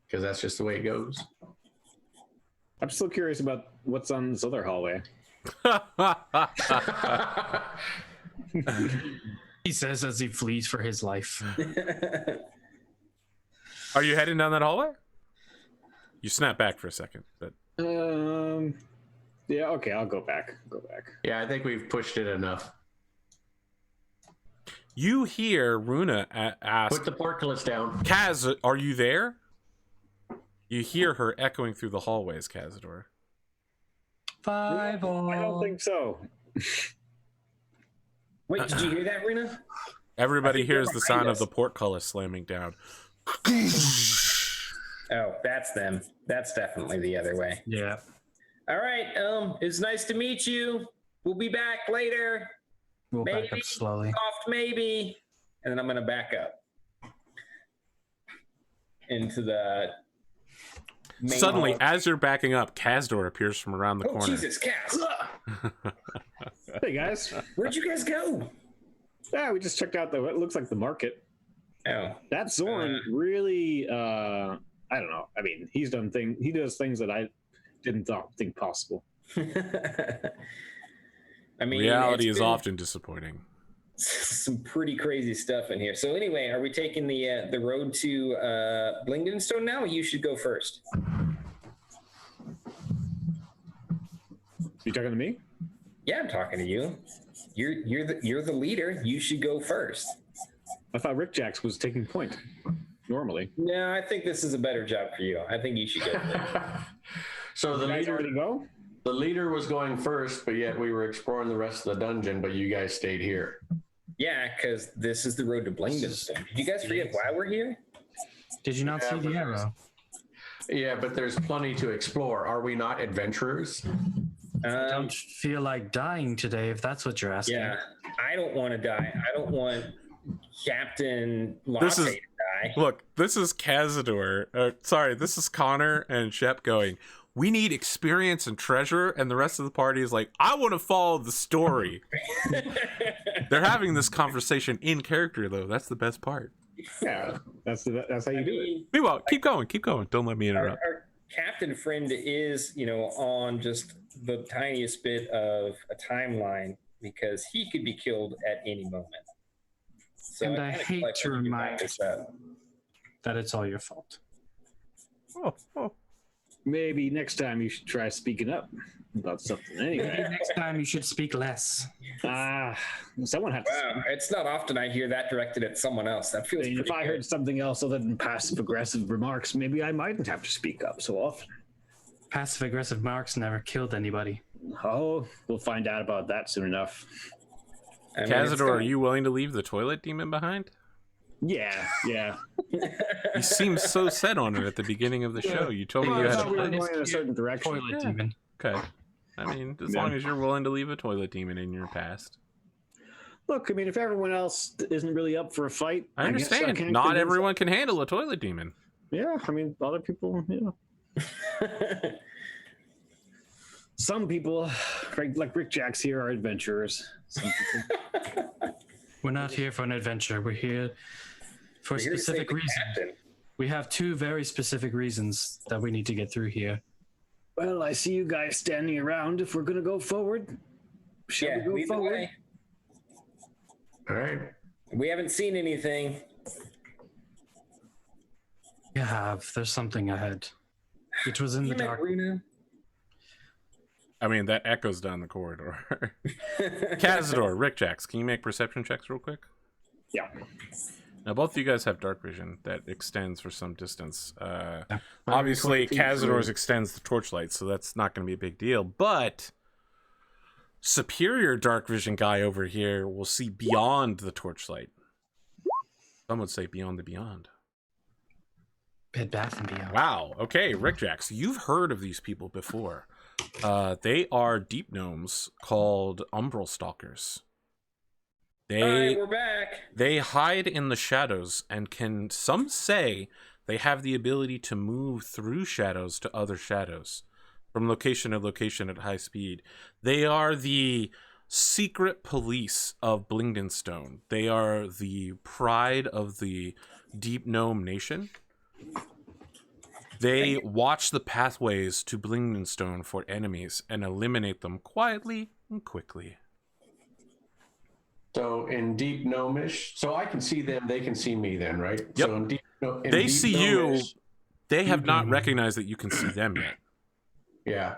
that's just the way it goes. I'm still curious about what's on this other hallway. He says as he flees for his life. Are you heading down that hallway? You snap back for a second, but Yeah, okay, I'll go back. Yeah, I think we've pushed it enough. you hear Runa ask, Put the portcullis down. Kaz, are you there? You hear her echoing through the hallways, Kazador. Five all. I don't think so. Wait, did you hear that, Runa? Everybody hears the behind sound of us. the portcullis slamming down. Oh, that's them. That's definitely the other way. Yeah. All right. It's nice to meet you. We'll be back later. We'll Maybe. back up slowly. Soft maybe. And then I'm gonna back up into the main Suddenly, hall. as you're backing up, Kazador appears from around the Oh, corner. Jesus, Cass. Hey guys. Where'd you guys go? Yeah, we just checked out what looks like the market. Oh. That Zorn really, I don't know. I mean, he does things that I didn't think possible. I mean, Reality it's is been often disappointing. some pretty crazy stuff in here. So anyway, are we taking the road to Blingdenstone now? Or you should go first. You talking to me? Yeah, I'm talking to you. You're the leader. You should go first. I thought Rik-Jaxx was taking point. Normally. No, I think this is a better job for you. I think you should go. So the You guys leader, already go? the leader was going first, but yet we were exploring the rest of the dungeon, but you guys stayed here. Yeah, because this is the road to Blingdenstone. Did you guys forget why we're here? Did you not see the arrow? Yeah, but there's plenty to explore. Are we not adventurers? I don't feel like dying today, if that's what you're asking. Yeah, I don't want to die. I don't want Captain Latte This is- to die. Look, this is Kazador. Sorry, this is Connor and Shep going, we need experience and treasure, and the rest of the party is like, I want to follow the story. They're having this conversation in character, though. That's the best part. Yeah, that's how you do it. Meanwhile, keep going. Don't let me Our, interrupt. our captain friend is, on just the tiniest bit of a timeline because he could be killed at any moment. So And I kinda hate feel like to we need remind back this up. that it's all your fault. Oh. Maybe next time you should try speaking up about something. Maybe Anyway, next time you should speak less. someone had to. Wow, it's not often I hear that directed at someone else. That feels If pretty I good. heard something else other than passive aggressive remarks, maybe I mightn't have to speak up so often. Passive aggressive marks never killed anybody. Oh, we'll find out about that soon enough. I mean, it's Kazador, are gonna- you willing to leave the toilet demon behind? Yeah. You seemed so set on it at the beginning of the show. You told me Well, you I had thought we were a going in a certain direction. Toilet Yeah. demon. Okay. I mean, as Yeah. long as you're willing to leave a toilet demon in your past. Look, I mean, if everyone else isn't really up for a fight, I guess understand. can't Not convince everyone can handle a toilet demon. Yeah, I mean, other people, some people, like Rik-Jaxx here, are adventurers. Some people. We're not here for an adventure. We're here for a We're here to save specific the reason. captain. We have two very specific reasons that we need to get through here. Well, I see you guys standing around. If we're going to go forward, shall Yeah, we go lead the forward? way. All right. We haven't seen anything. You have. There's something ahead. It was in the Damn it, dark. Runa. I mean, that echoes down the corridor. Kazador, Rik-Jaxx, can you make perception checks real quick? Yeah. Now, both of you guys have dark vision that extends for some distance. Obviously, 20 feet Kazador's through. extends the torchlight, so that's not going to be a big deal. But superior dark vision guy over here will see beyond the torchlight. Some would say beyond the beyond. Bed Bath and Beyond. Wow. Okay, Rik-Jaxx, you've heard of these people before. They are deep gnomes called umbral stalkers. All right, we're back. They hide in the shadows and can, some say, they have the ability to move through shadows to other shadows from location to location at high speed. They are the secret police of Blingdenstone. They are the pride of the Deep Gnome Nation. They watch the pathways to Blingdenstone for enemies and eliminate them quietly and quickly. So in deep gnomish, so I can see them, they can see me then, right? Yep. So in They deep see gnomish, you. They have not recognized that you can see them yet. Yeah.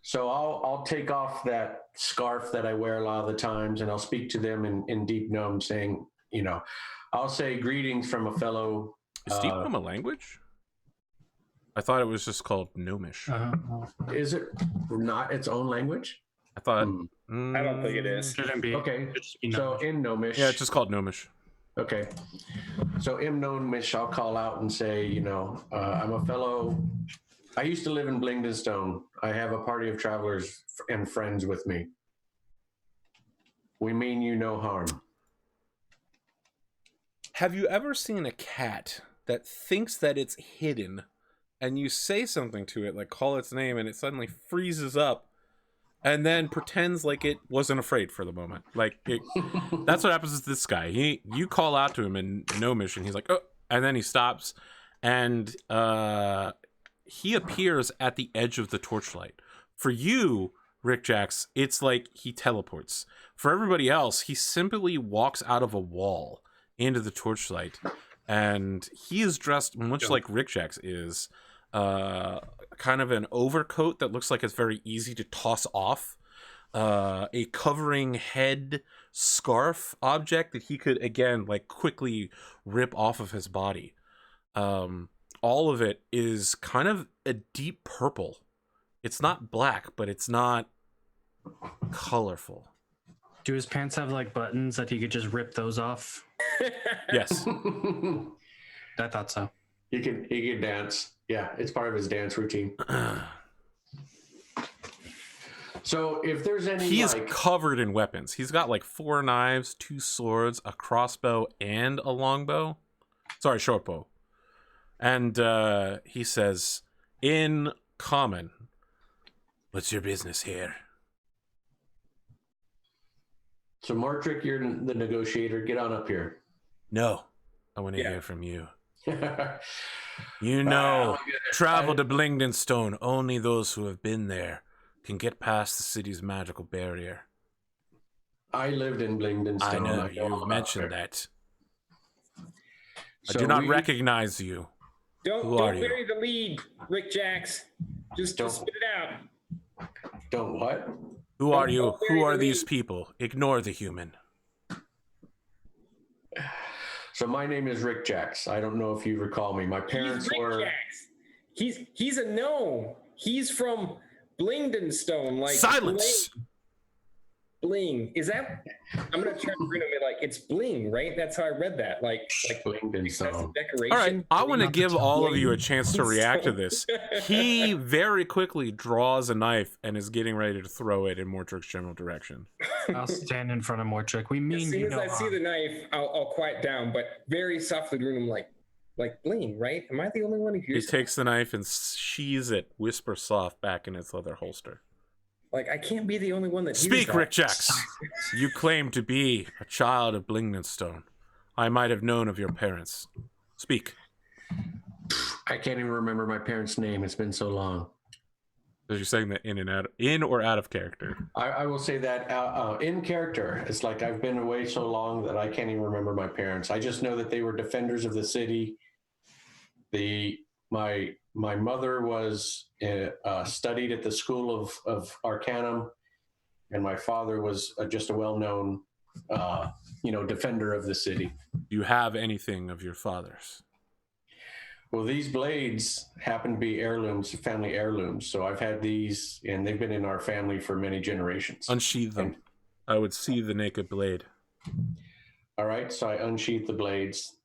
So I'll take off that scarf that I wear a lot of the times, and I'll speak to them in deep gnome, saying, I'll say greetings from a fellow. Is Deep Gnome a language? I thought it was just called Gnomish. Is it not its own language? I thought. I don't think it is. Shouldn't be. Okay. Should just be So knowledge. in gnomish. Yeah, it's just called Gnomish. Okay. So Mish, I'll call out and say, I'm a fellow. I used to live in Blingdenstone. I have a party of travelers and friends with me. We mean you no harm. Have you ever seen a cat that thinks that it's hidden, and you say something to it, like call its name, and it suddenly freezes up, and then pretends like it wasn't afraid for the moment? That's what happens to this guy. You call out to him in no mission. He's like, oh, and then he stops, and he appears at the edge of the torchlight. For you, Rik-Jaxx, it's like he teleports. For everybody else, he simply walks out of a wall into the torchlight, and he is dressed much like Rik-Jaxx is, kind of an overcoat that looks like it's very easy to toss off, a covering head scarf object that he could again quickly rip off of his body. All of it is kind of a deep purple. It's not black, but it's not colorful. Do his pants have buttons that he could just rip those off? Yes. I thought so. He can dance. Yeah, it's part of his dance routine. So if there's any, he's covered in weapons. He's got 4 knives, 2 swords, a crossbow, and a longbow. Sorry, short bow. And he says, in common, what's your business here? So Mortrick, you're the negotiator. Get on up here. No, I want to hear from you. Travel to Blingdenstone. Only those who have been there can get past the city's magical barrier. I lived in Blingdenstone. I know, you've mentioned that. I do not recognize you. Don't bury the lead, Rik-Jaxx. Just spit it out. Don't what? Who are you? Who are these people? Ignore the human. So my name is Rik-Jaxx. I don't know if you recall me. My parents were. He's a gnome. He's from Blingdenstone. Silence. Bling. Is that? I'm gonna turn Bruno and be like, it's bling, right? That's how I read that. Blingdenstone. Decoration. All right, I want to give all of you a chance to react to this. He very quickly draws a knife and is getting ready to throw it in Mortrick's general direction. I'll stand in front of Mortrick. We mean as soon as I see the knife, I'll quiet down, but very softly, Bruno, I'm like bling, right? Am I the only one who hears? He takes the knife and sheathes it, whisper soft, back in its leather holster. I can't be the only one that hears. Speak, Rik-Jaxx. You claim to be a child of Blingdenstone. I might have known of your parents. Speak. I can't even remember my parents' name. It's been so long. So you're saying that in or out of character? I will say that in character. It's like I've been away so long that I can't even remember my parents. I just know that they were defenders of the city. My mother was studied at the School of Arcanum, and my father was just a well-known, defender of the city. Do you have anything of your father's? Well, these blades happen to be heirlooms, family heirlooms. So I've had these, and they've been in our family for many generations. Unsheath them. I would see the naked blade. All right, so I unsheath the blades,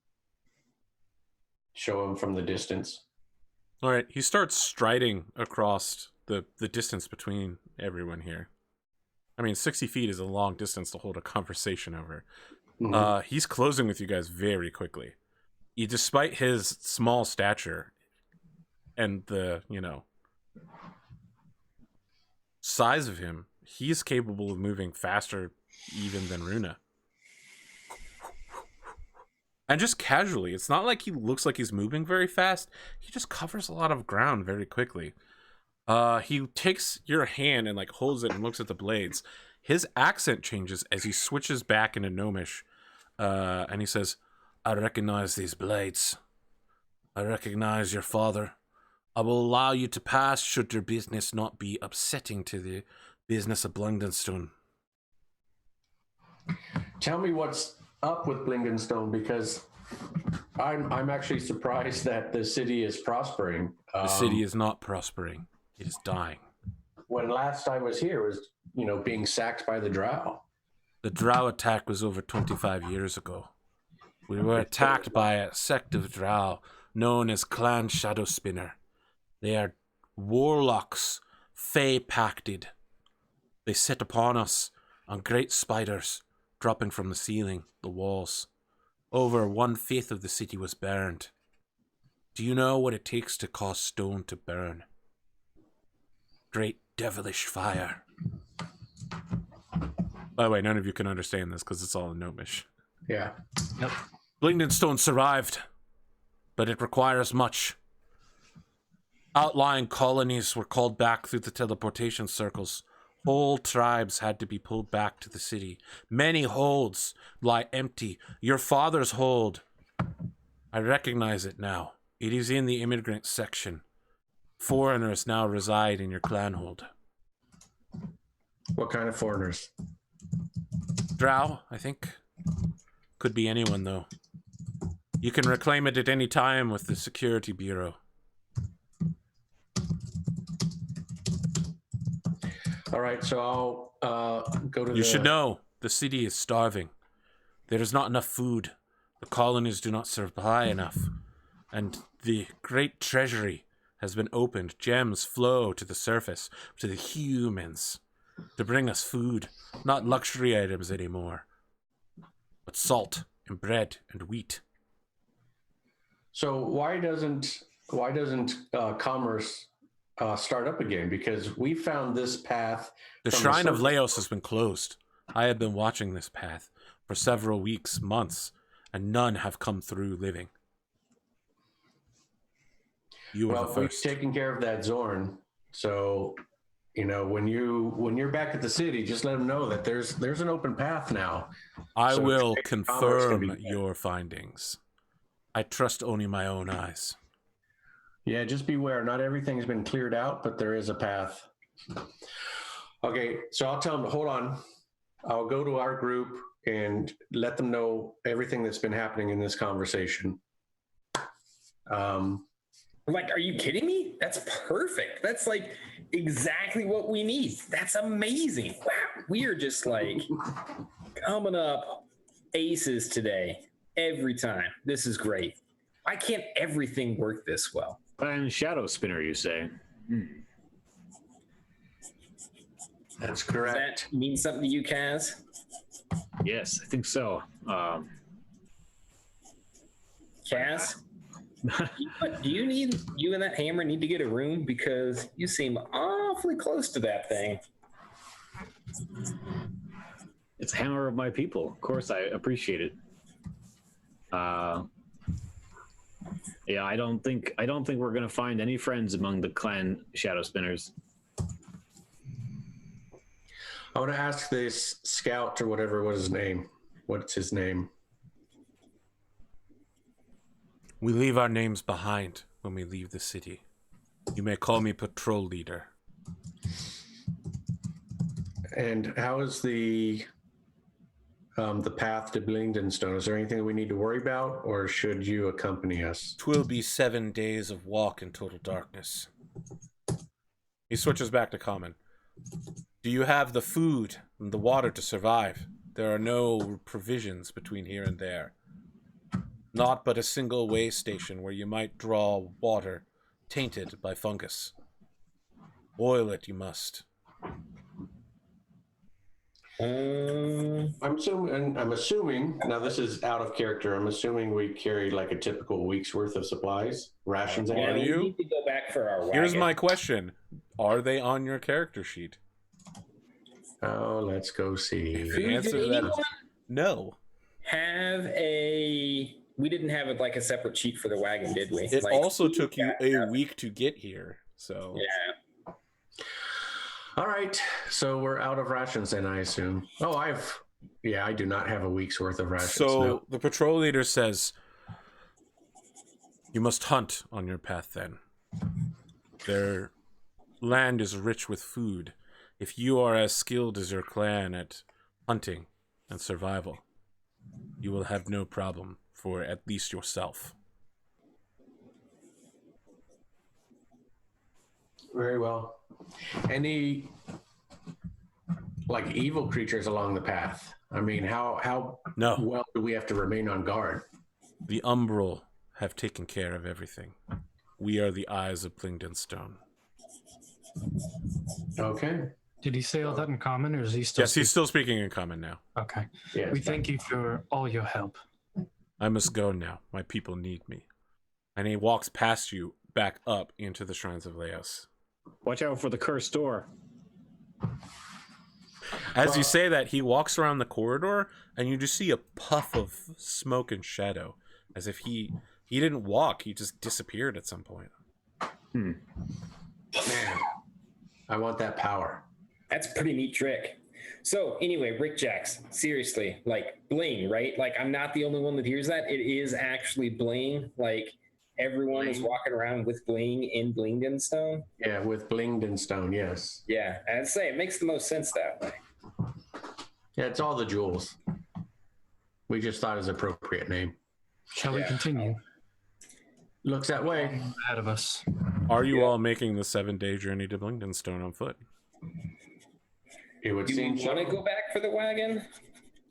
show them from the distance. All right, he starts striding across the distance between everyone here. I mean, 60 feet is a long distance to hold a conversation over. Mm-hmm. He's closing with you guys very quickly. Despite his small stature and the, size of him, he's capable of moving faster even than Runa. And just casually, it's not like he looks like he's moving very fast. He just covers a lot of ground very quickly. He takes your hand and holds it and looks at the blades. His accent changes as he switches back into Gnomish. And he says, I recognize these blades. I recognize your father. I will allow you to pass should your business not be upsetting to the business of Blingdenstone. Tell me what's up with Blingdenstone, because I'm actually surprised that the city is prospering. The city is not prospering. It is dying. When last I was here, it was, being sacked by the drow. The drow attack was over 25 years ago. We were attacked by a sect of drow known as Clan Shadowspinner. They are warlocks, fey-pacted. They set upon us on great spiders dropping from the ceiling, the walls. Over 1/5 of the city was burned. Do you know what it takes to cause stone to burn? Great devilish fire. By the way, none of you can understand this because it's all in Gnomish. Yeah. Yep. Blingdenstone survived, but it requires much. Outlying colonies were called back through the teleportation circles. Whole tribes had to be pulled back to the city. Many holds lie empty. Your father's hold. I recognize it now. It is in the immigrant section. Foreigners now reside in your clan hold. What kind of foreigners? Drow, I think. Could be anyone, though. You can reclaim it at any time with the Security Bureau. All right, so I'll go to You should know, the city is starving. There is not enough food. The colonies do not supply enough. And the great treasury has been opened. Gems flow to the surface, to the humans, to bring us food. Not luxury items anymore, but salt and bread and wheat. So why doesn't commerce start up again? Because we found this path. The Shrine of Laos has been closed. I have been watching this path for several weeks, months, and none have come through living. You were the first. We've taken care of that Zorn. So, you know, when you're back at the city, just let them know that there's an open path now. I So will trade and commerce can confirm be- your findings. I trust only my own eyes. Yeah, just beware. Not everything's been cleared out, but there is a path. Okay, so I'll tell them, hold on. I'll go to our group and let them know everything that's been happening in this conversation. Like, are you kidding me? That's perfect. That's like exactly what we need. That's amazing. Wow. We are just like coming up aces today every time. This is great. Why can't everything work this well? And Shadow Spinner, you say? That's Does correct. that mean something to you, Kaz? Yes, I think so. Kaz? Do you and that hammer need to get a room? Because you seem awfully close to that thing. It's Hammer of my people. Of course, I appreciate it. Yeah, I don't think we're gonna find any friends among the clan Shadow Spinners. I want to ask this scout or whatever was his name. What's his name? We leave our names behind when we leave the city. You may call me patrol leader. And how is the path to Blingdenstone? Is there anything that we need to worry about, or should you accompany us? 'Twill be 7 days of walk in total darkness. He switches back to common. Do you have the food and the water to survive? There are no provisions between here and there. Not but a single way station where you might draw water tainted by fungus. Boil it you must. I'm assuming, now this is out of character, I'm assuming we carry like a typical week's worth of supplies, rations. Are Yeah, you? we need to go back for our wagon. Here's my question. Are they on your character sheet? Oh, let's go see. The answer to that is no. We didn't have like a separate sheet for the wagon, did we? It Like, also took you a yeah. week to get here, so... Yeah. All right, so we're out of rations then, I assume. Oh, I do not have a week's worth of rations. So no. the patrol leader says, you must hunt on your path then. Their land is rich with food. If you are as skilled as your clan at hunting and survival, you will have no problem for at least yourself. Very well. Any like evil creatures along the path? I mean, how No. well do we have to remain on guard? The Umbral have taken care of everything. We are the eyes of Blingdenstone. Okay. Did he say all that in common, or is he still? Yes, he's still speaking in common now. Okay. Yes. We thank you for all your help. I must go now. My people need me. And he walks past you back up into the Shrines of Laos. Watch out for the cursed door. As you say that, he walks around the corridor, and you just see a puff of smoke and shadow, as if he didn't walk, he just disappeared at some point. Man, I want that power. That's a pretty neat trick. So anyway, Rik-Jaxx, seriously, like bling, right? Like I'm not the only one that hears that. It is actually bling. Like everyone is walking around with bling in Blingdenstone. Yeah, with Blingdenstone, yes. Yeah, I'd say it makes the most sense that way. Yeah, it's all the jewels. We just thought it was an appropriate name. Shall we continue? Looks that way. Ahead of us. Are you all making the 7-day journey to Blingdenstone on foot? It would Do seem we want to go back for the wagon?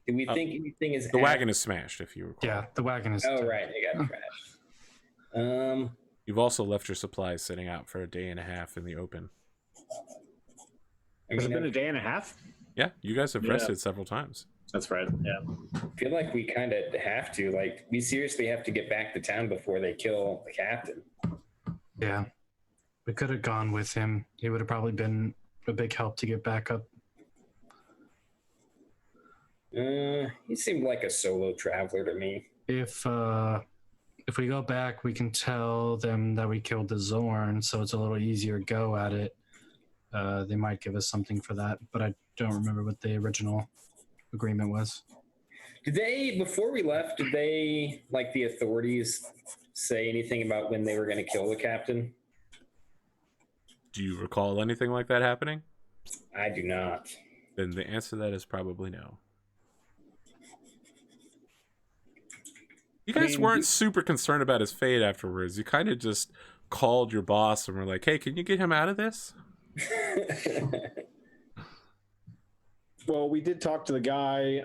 Do we think anything is... The wagon is smashed, if you recall. Yeah, the wagon is. Oh, right. It got crashed. You've also left your supplies sitting out for a day and a half in the open. I Has it mean, been a day and a half? Yeah, you guys have Yeah. rested several times. That's right. Yeah. I feel like we kind of have to. Like, we seriously have to get back to town before they kill the captain. Yeah. We could have gone with him. He would have probably been a big help to get back up. He seemed like a solo traveler to me. If we go back, we can tell them that we killed the Zorn, so it's a little easier go at it. They might give us something for that, but I don't remember what the original agreement was. Did they, before we left, did they, like the authorities, say anything about when they were going to kill the captain? Do you recall anything like that happening? I do not. Then the answer to that is probably no. You guys weren't super concerned about his fate afterwards. You kind of just called your boss and were like, hey, can you get him out of this? Well, we did talk to the guy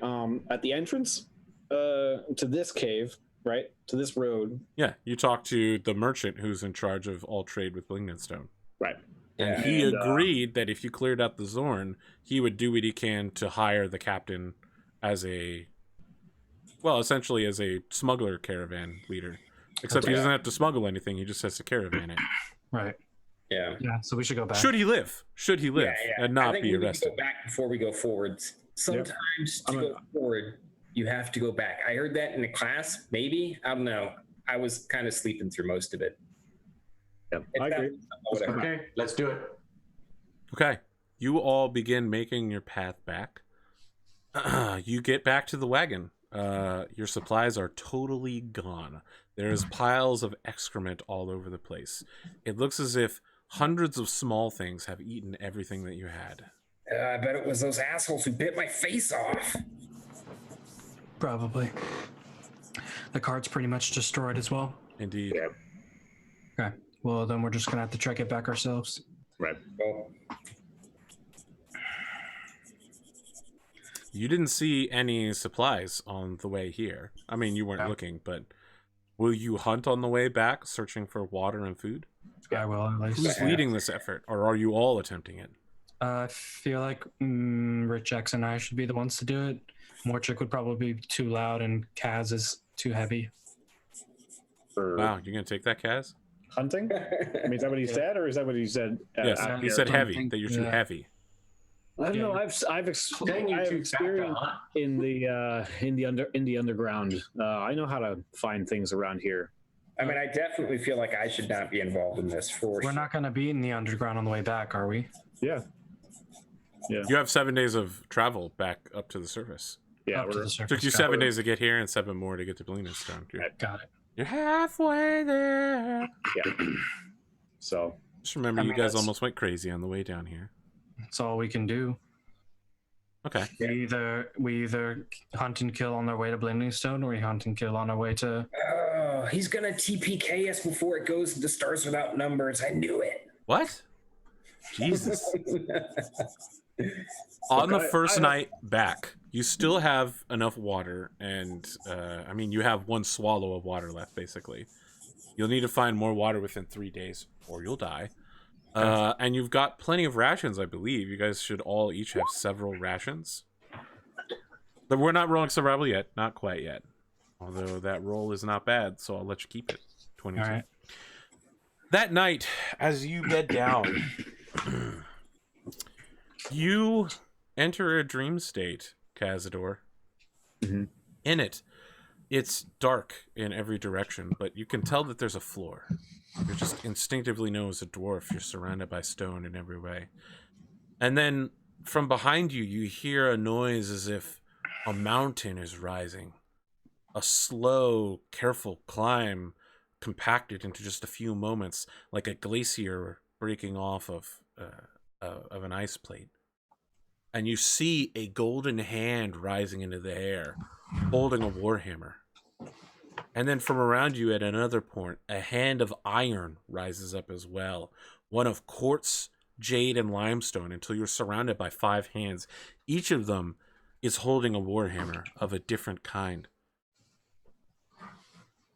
at the entrance to this cave, right? To this road. Yeah, you talked to the merchant who's in charge of all trade with Blingdenstone. Right. And he agreed that if you cleared out the Zorn, he would do what he can to hire the captain as essentially as a smuggler caravan leader. Except he doesn't have to smuggle anything, he just has to caravan it. Right. Yeah. Yeah, so we should go back. Should he live and not be we arrested? Go back before we go forwards. Sometimes to go forward, you have to go back. I heard that in a class, maybe. I don't know. I was kind of sleeping through most of it. Yeah, I agree. Whatever. Okay, let's do it. Okay. You all begin making your path back. You get back to the wagon. Your supplies are totally gone. There's piles of excrement all over the place. It looks as if hundreds of small things have eaten everything that you had. I bet it was those assholes who bit my face off. Probably. The cart's pretty much destroyed as well. Indeed. Yeah. Okay. Well, then we're just going to have to trek it back ourselves. Right. Well, You didn't see any supplies on the way here. I mean, you weren't looking, but will you hunt on the way back, searching for water and food? Yeah, well, at least. Who's leading this effort, or are you all attempting it? I feel like Rik-Jaxx and I should be the ones to do it. Mortrick would probably be too loud, and Kaz is too heavy. For Wow, you're going to take that, Kaz? hunting? I mean, is that what he said, or is that what he said? Yes, out he here? said heavy, hunting, that you're too yeah. heavy. I don't know. Yeah. I have experience in the underground. I know how to find things around here. I mean, I definitely feel like I should not be involved in this for We're sure. not going to be in the underground on the way back, are we? Yeah. Yeah. You have 7 days of travel back up to the surface. Yeah. Up to We're, the surface. Took you 7 days to get here and 7 more to get to Blingdenstone. Got it. You're halfway there. yeah. So Just remember, I you mean, guys that's- almost went crazy on the way down here. That's all we can do. Okay. We either hunt and kill on our way to Blingdenstone, or we hunt and kill on our way to... Oh, he's gonna TPK us before it goes to Stars Without Numbers. I knew it. What? Jesus. On the first night back, you still have enough water, and I mean, you have one swallow of water left, basically. You'll need to find more water within 3 days, or you'll die. And you've got plenty of rations, I believe. You guys should all each have several rations. But we're not rolling survival yet. Not quite yet. Although that roll is not bad, so I'll let you keep it. 22. All right. That night, as you bed down, you enter a dream state, Kazador. Mm-hmm. In it, it's dark in every direction, but you can tell that there's a floor. You just instinctively know as a dwarf you're surrounded by stone in every way. And then from behind you, you hear a noise as if a mountain is rising. A slow, careful climb compacted into just a few moments, like a glacier breaking off of an ice plate. And you see a golden hand rising into the air, holding a warhammer. And then from around you at another point, a hand of iron rises up as well. One of quartz, jade, and limestone, until you're surrounded by 5 hands. Each of them is holding a warhammer of a different kind.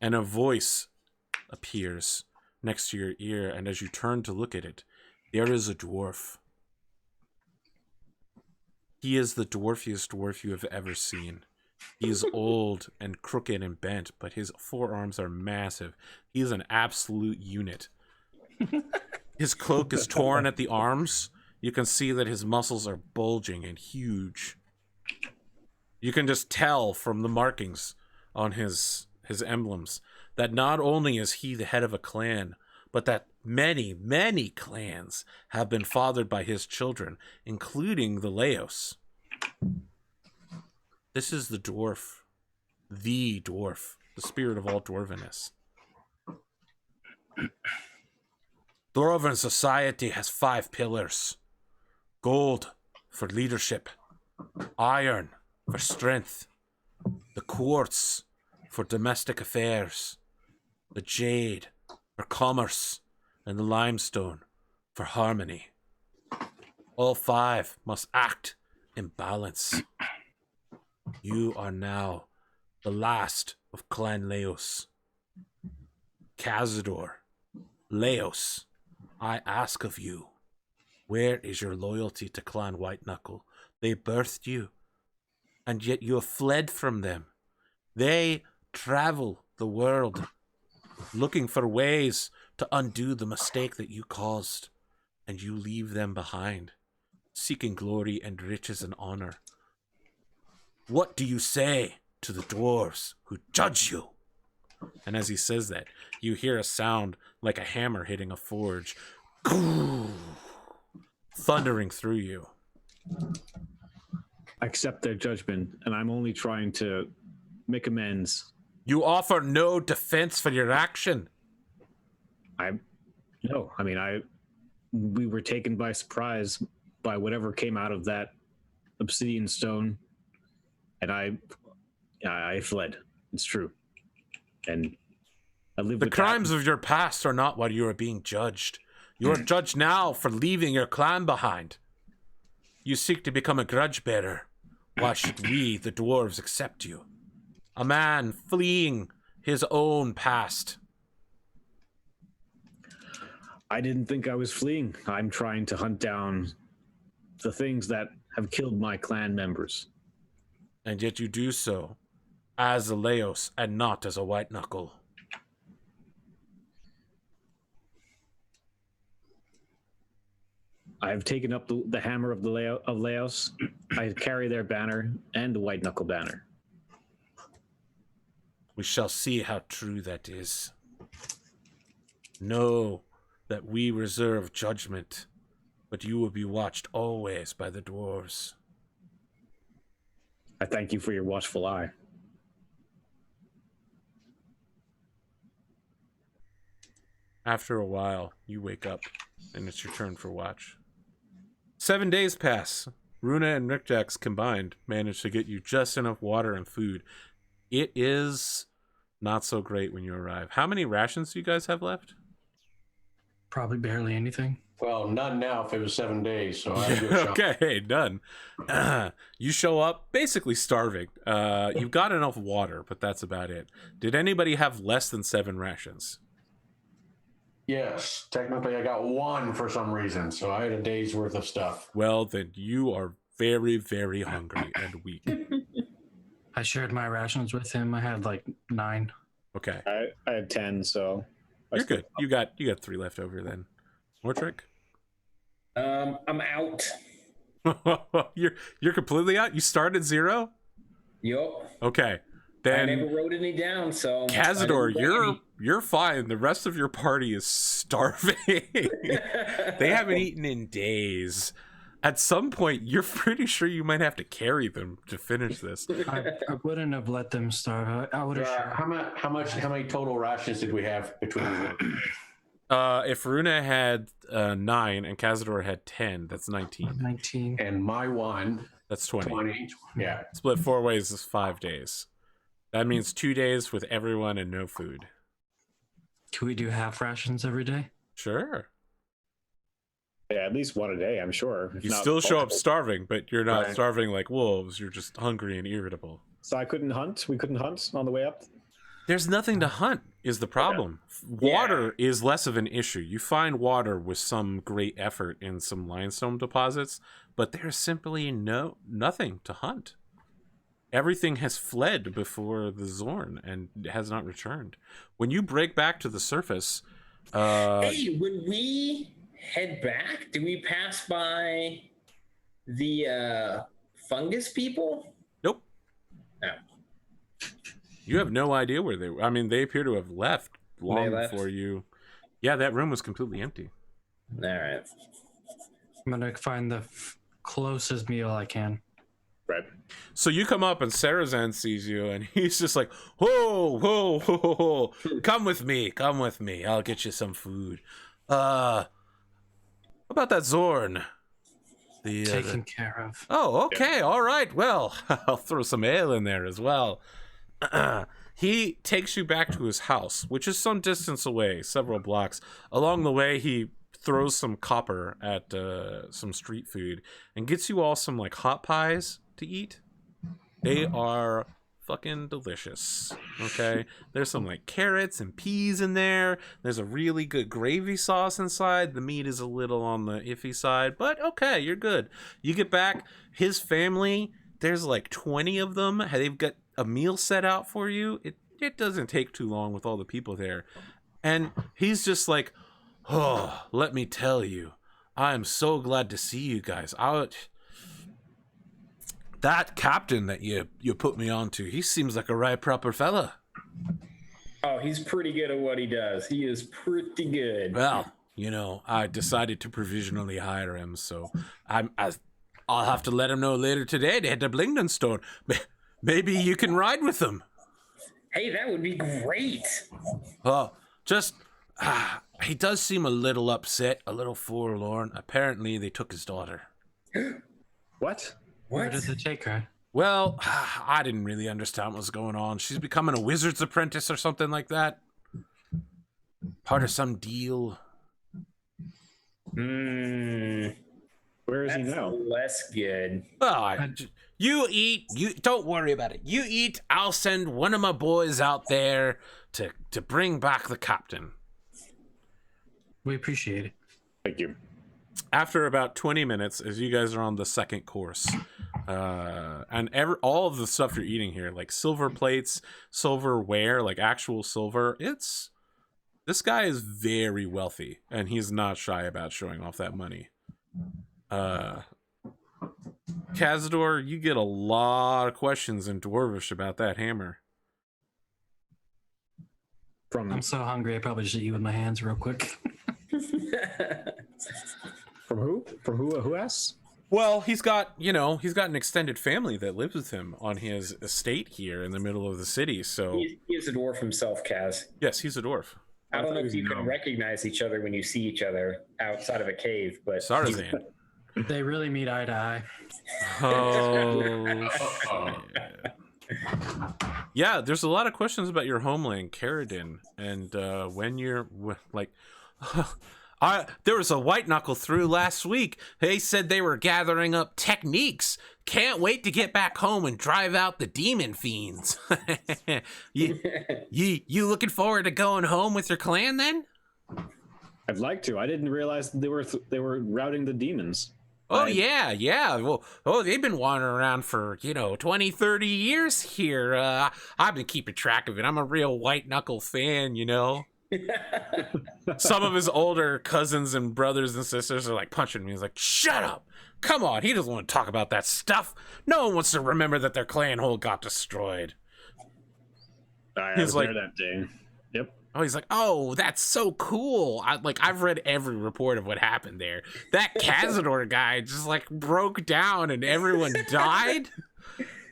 And a voice appears next to your ear, and as you turn to look at it, there is a dwarf. He is the dwarfiest dwarf you have ever seen. He is old and crooked and bent, but his forearms are massive. He is an absolute unit. His cloak is torn at the arms. You can see that his muscles are bulging and huge. You can just tell from the markings on his emblems that not only is he the head of a clan, but that many, many clans have been fathered by his children, including the Laos. This is the dwarf, the spirit of all dwarvenness. Dwarven society has 5 pillars. Gold for leadership, iron for strength, the quartz for domestic affairs, the jade for commerce, and the limestone for harmony. All 5 must act in balance. You are now the last of Clan Laos. Kazador, Laos, I ask of you, where is your loyalty to Clan Whiteknuckle? They birthed you, and yet you have fled from them. They travel the world, looking for ways to undo the mistake that you caused, and you leave them behind, seeking glory and riches and honor. What do you say to the dwarves who judge you? And as he says that, you hear a sound like a hammer hitting a forge, thundering through you. I accept their judgment, and I'm only trying to make amends. You offer no defense for your action. We were taken by surprise by whatever came out of that obsidian stone, and I fled. It's true. And I live The with crimes that. of your past are not what you are being judged. You are judged now for leaving your clan behind. You seek to become a grudge bearer. Why should we, the dwarves, accept you? A man fleeing his own past. I didn't think I was fleeing. I'm trying to hunt down the things that have killed my clan members. And yet you do so as a Laos and not as a Whiteknuckle. I have taken up the hammer of Laos. I carry their banner and the Whiteknuckle banner. We shall see how true that is. Know that we reserve judgment, but you will be watched always by the dwarves. I thank you for your watchful eye. After a while, you wake up, and it's your turn for watch. 7 days pass. Runa and Rik-Jaxx combined manage to get you just enough water and food. It is not so great when you arrive. How many rations do you guys have left? Probably barely anything. Well, none now if it was 7 days, so I'd go shop. Okay, done. You show up basically starving. You've got enough water, but that's about it. Did anybody have less than 7 rations? Yes, technically I got 1 for some reason, so I had a day's worth of stuff. Well, then you are very, very hungry and weak. I shared my rations with him. I had like 9. Okay, I had 10, so you're good. You got 3 left over then. Mortrick? I'm out. You're completely out. You started 0. Yup. Okay, I then never wrote any down, so Kazador, you're fine. The rest of your party is starving. They haven't eaten in days. At some point, you're pretty sure you might have to carry them to finish this. I wouldn't have let them starve. I would have. How many total rations did we have between them? If Runa had 9 and Kazador had 10, that's 19. 19. And my 1, That's 20. 20. Yeah. Split 4 ways is 5 days. That means 2 days with everyone and no food. Can we do half rations every day? Sure. Yeah, at least 1 a day, I'm sure. if You not still show up multiple. starving, but you're not Right. starving like wolves. You're just hungry and irritable. So I couldn't hunt? We couldn't hunt on the way up? There's nothing to hunt is the problem. Water is less of an issue. You find water with some great effort in some limestone deposits, but there's simply nothing to hunt. Everything has fled before the Zorn and has not returned. When you break back to the surface, Hey, when we head back, do we pass by the fungus people? nope. No. You have no idea where they were. I mean, they appear to have left long left? before you. Yeah, that room was completely empty. All right. I'm gonna find the closest meal I can. Right. So you come up and Sarazan sees you and he's just like, whoa, whoa, whoa, whoa, whoa. Come with me. I'll get you some food. What about that Zorn? Taken care of. Oh, okay. All right. Well, I'll throw some ale in there as well. He takes you back to his house, which is some distance away, several blocks. Along the way, he throws some copper at some street food and gets you all some like hot pies to eat. They are fucking delicious. Okay, there's some like carrots and peas in there. There's a really good gravy sauce inside. The meat is a little on the iffy side, but okay, you're good. You get back, his family, there's like 20 of them. They've got a meal set out for you. It doesn't take too long with all the people there. And he's just like, oh, let me tell you, I am so glad to see you guys. That captain that you put me onto, he seems like a right proper fella. Oh, he's pretty good at what he does. He is pretty good. Well, I decided to provisionally hire him, so I'll have to let him know later today to head to Blingdenstone. Maybe you can ride with them. Hey, that would be great. Oh, just he does seem a little upset, a little forlorn. Apparently, they took his daughter. What? Where What? did they take her? Well, I didn't really understand what was going on. She's becoming a wizard's apprentice or something like that. Part of some deal. Where is he That's now? less good. Well, you eat. You don't worry about it. You eat. I'll send one of my boys out there to bring back the captain. We appreciate it. Thank you. After about 20 minutes, as you guys are on the second course, and all of the stuff you're eating here, like silver plates, silverware, like actual silver, this guy is very wealthy, and he's not shy about showing off that money. Kazador, you get a lot of questions in Dwarvish about that hammer. I'm so hungry. I probably should eat with my hands real quick. From who? From who? Who asks? Well, he's got an extended family that lives with him on his estate here in the middle of the city. So He is a dwarf himself, Kaz. yes, he's a dwarf. I don't know if you can recognize each other when you see each other outside of a cave, but Sarazan. They really meet eye to eye. Oh, shit. Yeah, there's a lot of questions about your homeland, Caradin, and when you're like, There was a white knuckle through last week. They said they were gathering up techniques. Can't wait to get back home and drive out the demon fiends. you looking forward to going home with your clan then? I'd like to. I didn't realize they were routing the demons. Oh, yeah. Well, they've been wandering around for, 20, 30 years here. I've been keeping track of it. I'm a real white knuckle fan, Some of his older cousins and brothers and sisters are like punching me. He's like, shut up. Come on. He doesn't want to talk about that stuff. No one wants to remember that their clan hole got destroyed. I was there that day. Yep. Oh, he's like, oh, that's so cool. I've read every report of what happened there. That Kazador guy just broke down and everyone died.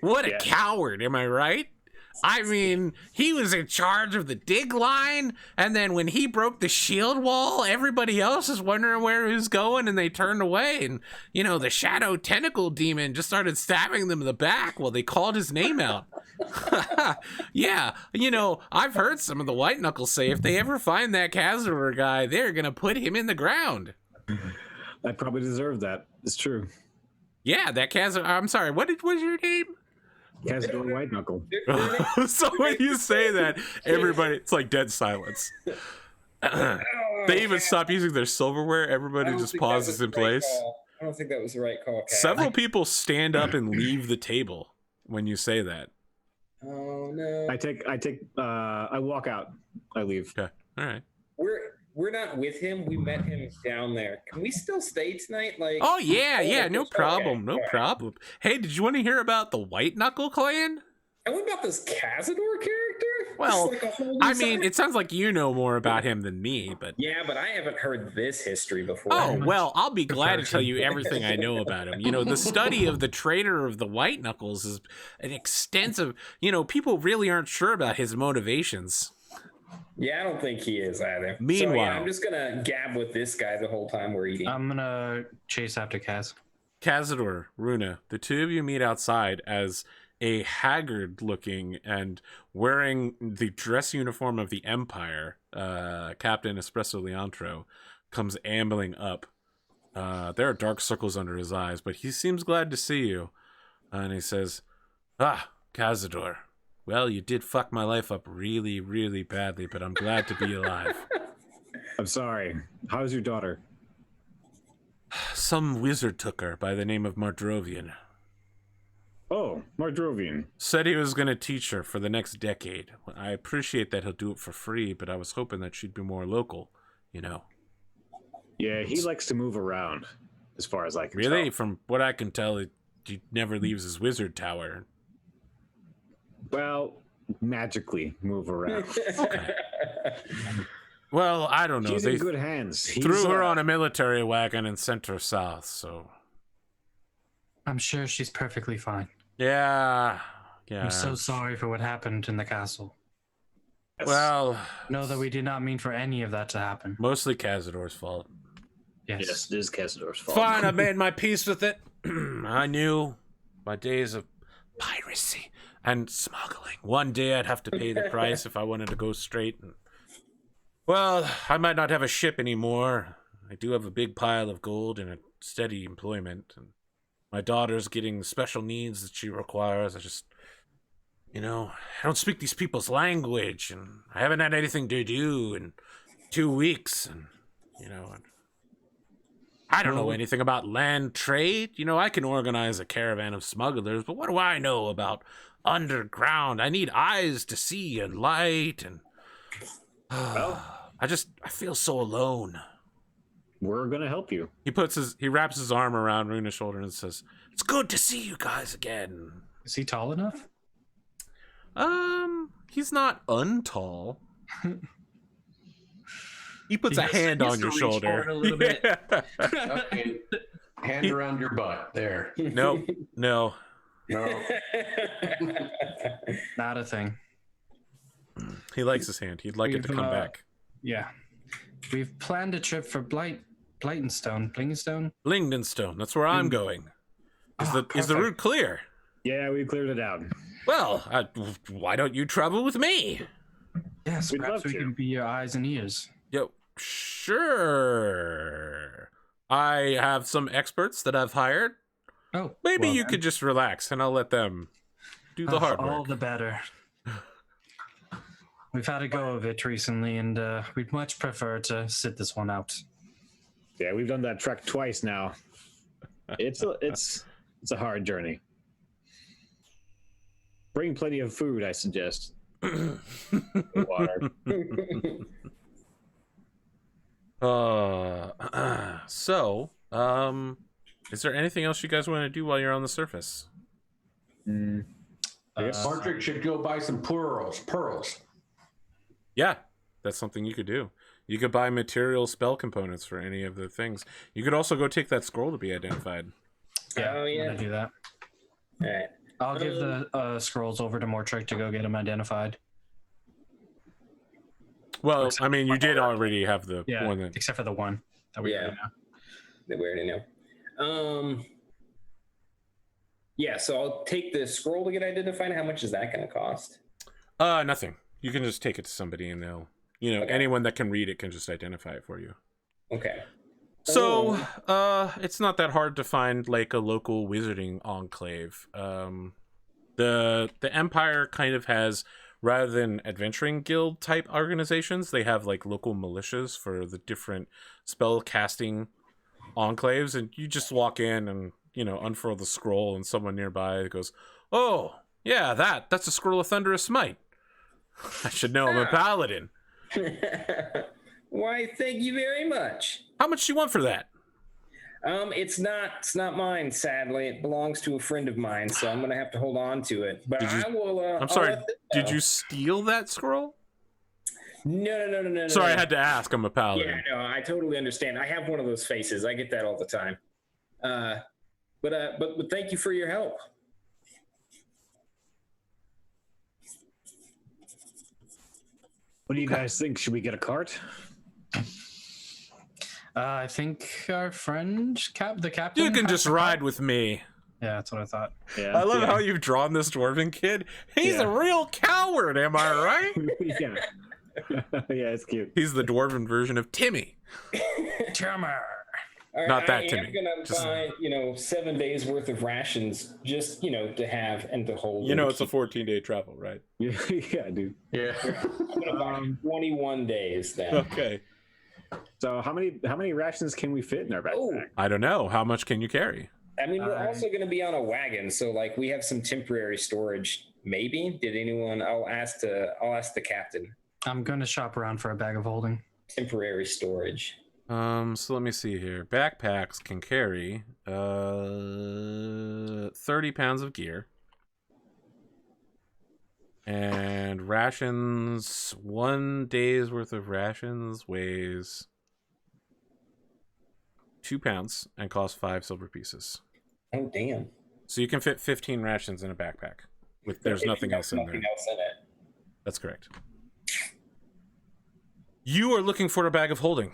What a coward, am I right? I mean, he was in charge of the dig line, and then when he broke the shield wall, everybody else is wondering where he was going, and they turned away, and, the shadow tentacle demon just started stabbing them in the back while they called his name out. Yeah, I've heard some of the white knuckles say if they ever find that Kazador guy, they're gonna put him in the ground. I probably deserve that. It's true. Yeah, that Kazador, I'm sorry, what was your name? Kazador Whiteknuckle. So when you say that, everybody, it's like dead silence. They even stop using their silverware. Everybody just pauses in place. I don't think that was the right call, Kat. Several people stand up and leave the table when you say that. Oh no. I walk out. I leave. Okay. All right. We're not with him. We met him down there. Can we still stay tonight? Oh yeah, no problem, no problem. Hey, did you want to hear about the White Knuckle clan? And what about this Kazador character? Well, it sounds like you know more about him than me, but yeah, but I haven't heard this history before. Oh well, I'll be glad to tell you everything I know about him. The study of the traitor of the White Knuckles is an extensive. People really aren't sure about his motivations. Yeah, I don't think he is either. Meanwhile, so, yeah, I'm just gonna gab with this guy the whole time we're eating. I'm gonna chase after Kaz. Kazador, Runa, the two of you meet outside as a haggard-looking and wearing the dress uniform of the Empire, Captain Espresso Leandro, comes ambling up. There are dark circles under his eyes, but he seems glad to see you. And he says, Kazador. Well, you did fuck my life up really, really badly, but I'm glad to be alive. I'm sorry. How's your daughter? Some wizard took her by the name of Mardrovian. Oh, Mardrovian. Said he was going to teach her for the next decade. I appreciate that he'll do it for free, but I was hoping that she'd be more local, Yeah, he likes to move around, as far as I can tell. Really? From what I can tell, he never leaves his wizard tower. Well, magically move around. Okay. Well, I don't know. She's in good hands. Threw her on a military wagon and sent her south, so... I'm sure she's perfectly fine. Yeah. I'm so sorry for what happened in the castle. Yes. Well... Know that we did not mean for any of that to happen. Mostly Kazador's fault. Yes, it is Kazador's fault. Fine, I made my peace with it. I knew my days of piracy and smuggling. One day I'd have to pay the price if I wanted to go straight. Well, I might not have a ship anymore. I do have a big pile of gold and a steady employment. And my daughter's getting special needs that she requires. I just, I don't speak these people's language, and I haven't had anything to do in 2 weeks, and, I don't know anything about land trade. I can organize a caravan of smugglers, but what do I know about underground? I need eyes to see and light, and I feel so alone. We're gonna help you. He wraps his arm around Runa's shoulder and says, "It's good to see you guys again." Is he tall enough? He's not untall. He puts a hand on your shoulder. A little bit. Okay. Hand around your butt. There. No. No. Not a thing. He likes his hand. He'd like it to come back. Yeah. We've planned a trip for Blytonstone. Lingdenstone. That's where I'm going. Is the route clear? Yeah, we cleared it out. Well, why don't you travel with me? Yes, We'd perhaps love we to. can be your eyes and ears. Yo, Sure. I have some experts that I've hired. Oh, Maybe well you then. could just relax and I'll let them do the hard All work. the better. We've had a go of it recently, and we'd much prefer to sit this one out. Yeah, we've done that trek twice now. It's a hard journey. Bring plenty of food, I suggest. Water. So, is there anything else you guys want to do while you're on the surface? Mortrick should go buy some pearls. Yeah, that's something you could do. You could buy material spell components for any of the things. You could also go take that scroll to be identified. Yeah, Oh, yeah. I'm gonna do that. All right. I'll give the scrolls over to Mortrick to go get them identified. Well, I mean, you did already have the Yeah, one that... except for the one that we already know. That we already know. Yeah, so I'll take the scroll to get identified. How much is that going to cost? Nothing. You can just take it to somebody and they'll, Okay. anyone that can read it can just identify it for you. Okay. So, it's not that hard to find like a local wizarding enclave. The Empire kind of has, rather than adventuring guild type organizations, they have like local militias for the different spell casting enclaves, and you just walk in and unfurl the scroll, and someone nearby goes, "Oh, yeah, that's a scroll of thunderous smite. I should know. I'm a paladin. Why, thank you very much. How much do you want for that?" It's not mine, sadly. It belongs to a friend of mine, so I'm gonna have to hold on to it. But Did you- I will. I'm sorry. Did you steal that scroll? No. Sorry, I had to ask. I'm a paladin. Yeah, no, I totally understand. I have one of those faces. I get that all the time. But thank you for your help. What do you guys think? Should we get a cart? I think our friend, the captain. You can has just the ride cart. with me. Yeah, that's what I thought. Yeah. I love yeah. how you've drawn this dwarven kid. He's Yeah. a real coward, am I right? Yeah. Yeah, it's cute. He's the dwarven version of Timmy. Timmer. All right, Not that, I Timmy. am gonna Just- buy 7 days worth of rations, just to have and to hold. It's a 14-day travel, right? Yeah, yeah, dude. Yeah. I'm gonna buy 21 days then. Okay. So how many rations can we fit in our backpack? Oh, I don't know. How much can you carry? I mean, we're also going to be on a wagon, so we have some temporary storage. Maybe. Did anyone? I'll ask the captain. I'm going to shop around for a bag of holding. Temporary storage. So let me see here. Backpacks can carry 30 pounds of gear. And rations, 1 day's worth of rations weighs 2 pounds and costs 5 silver pieces. Oh, damn. So you can fit 15 rations in a backpack. There's nothing else in there. Nothing else in it. That's correct. You are looking for a bag of holding.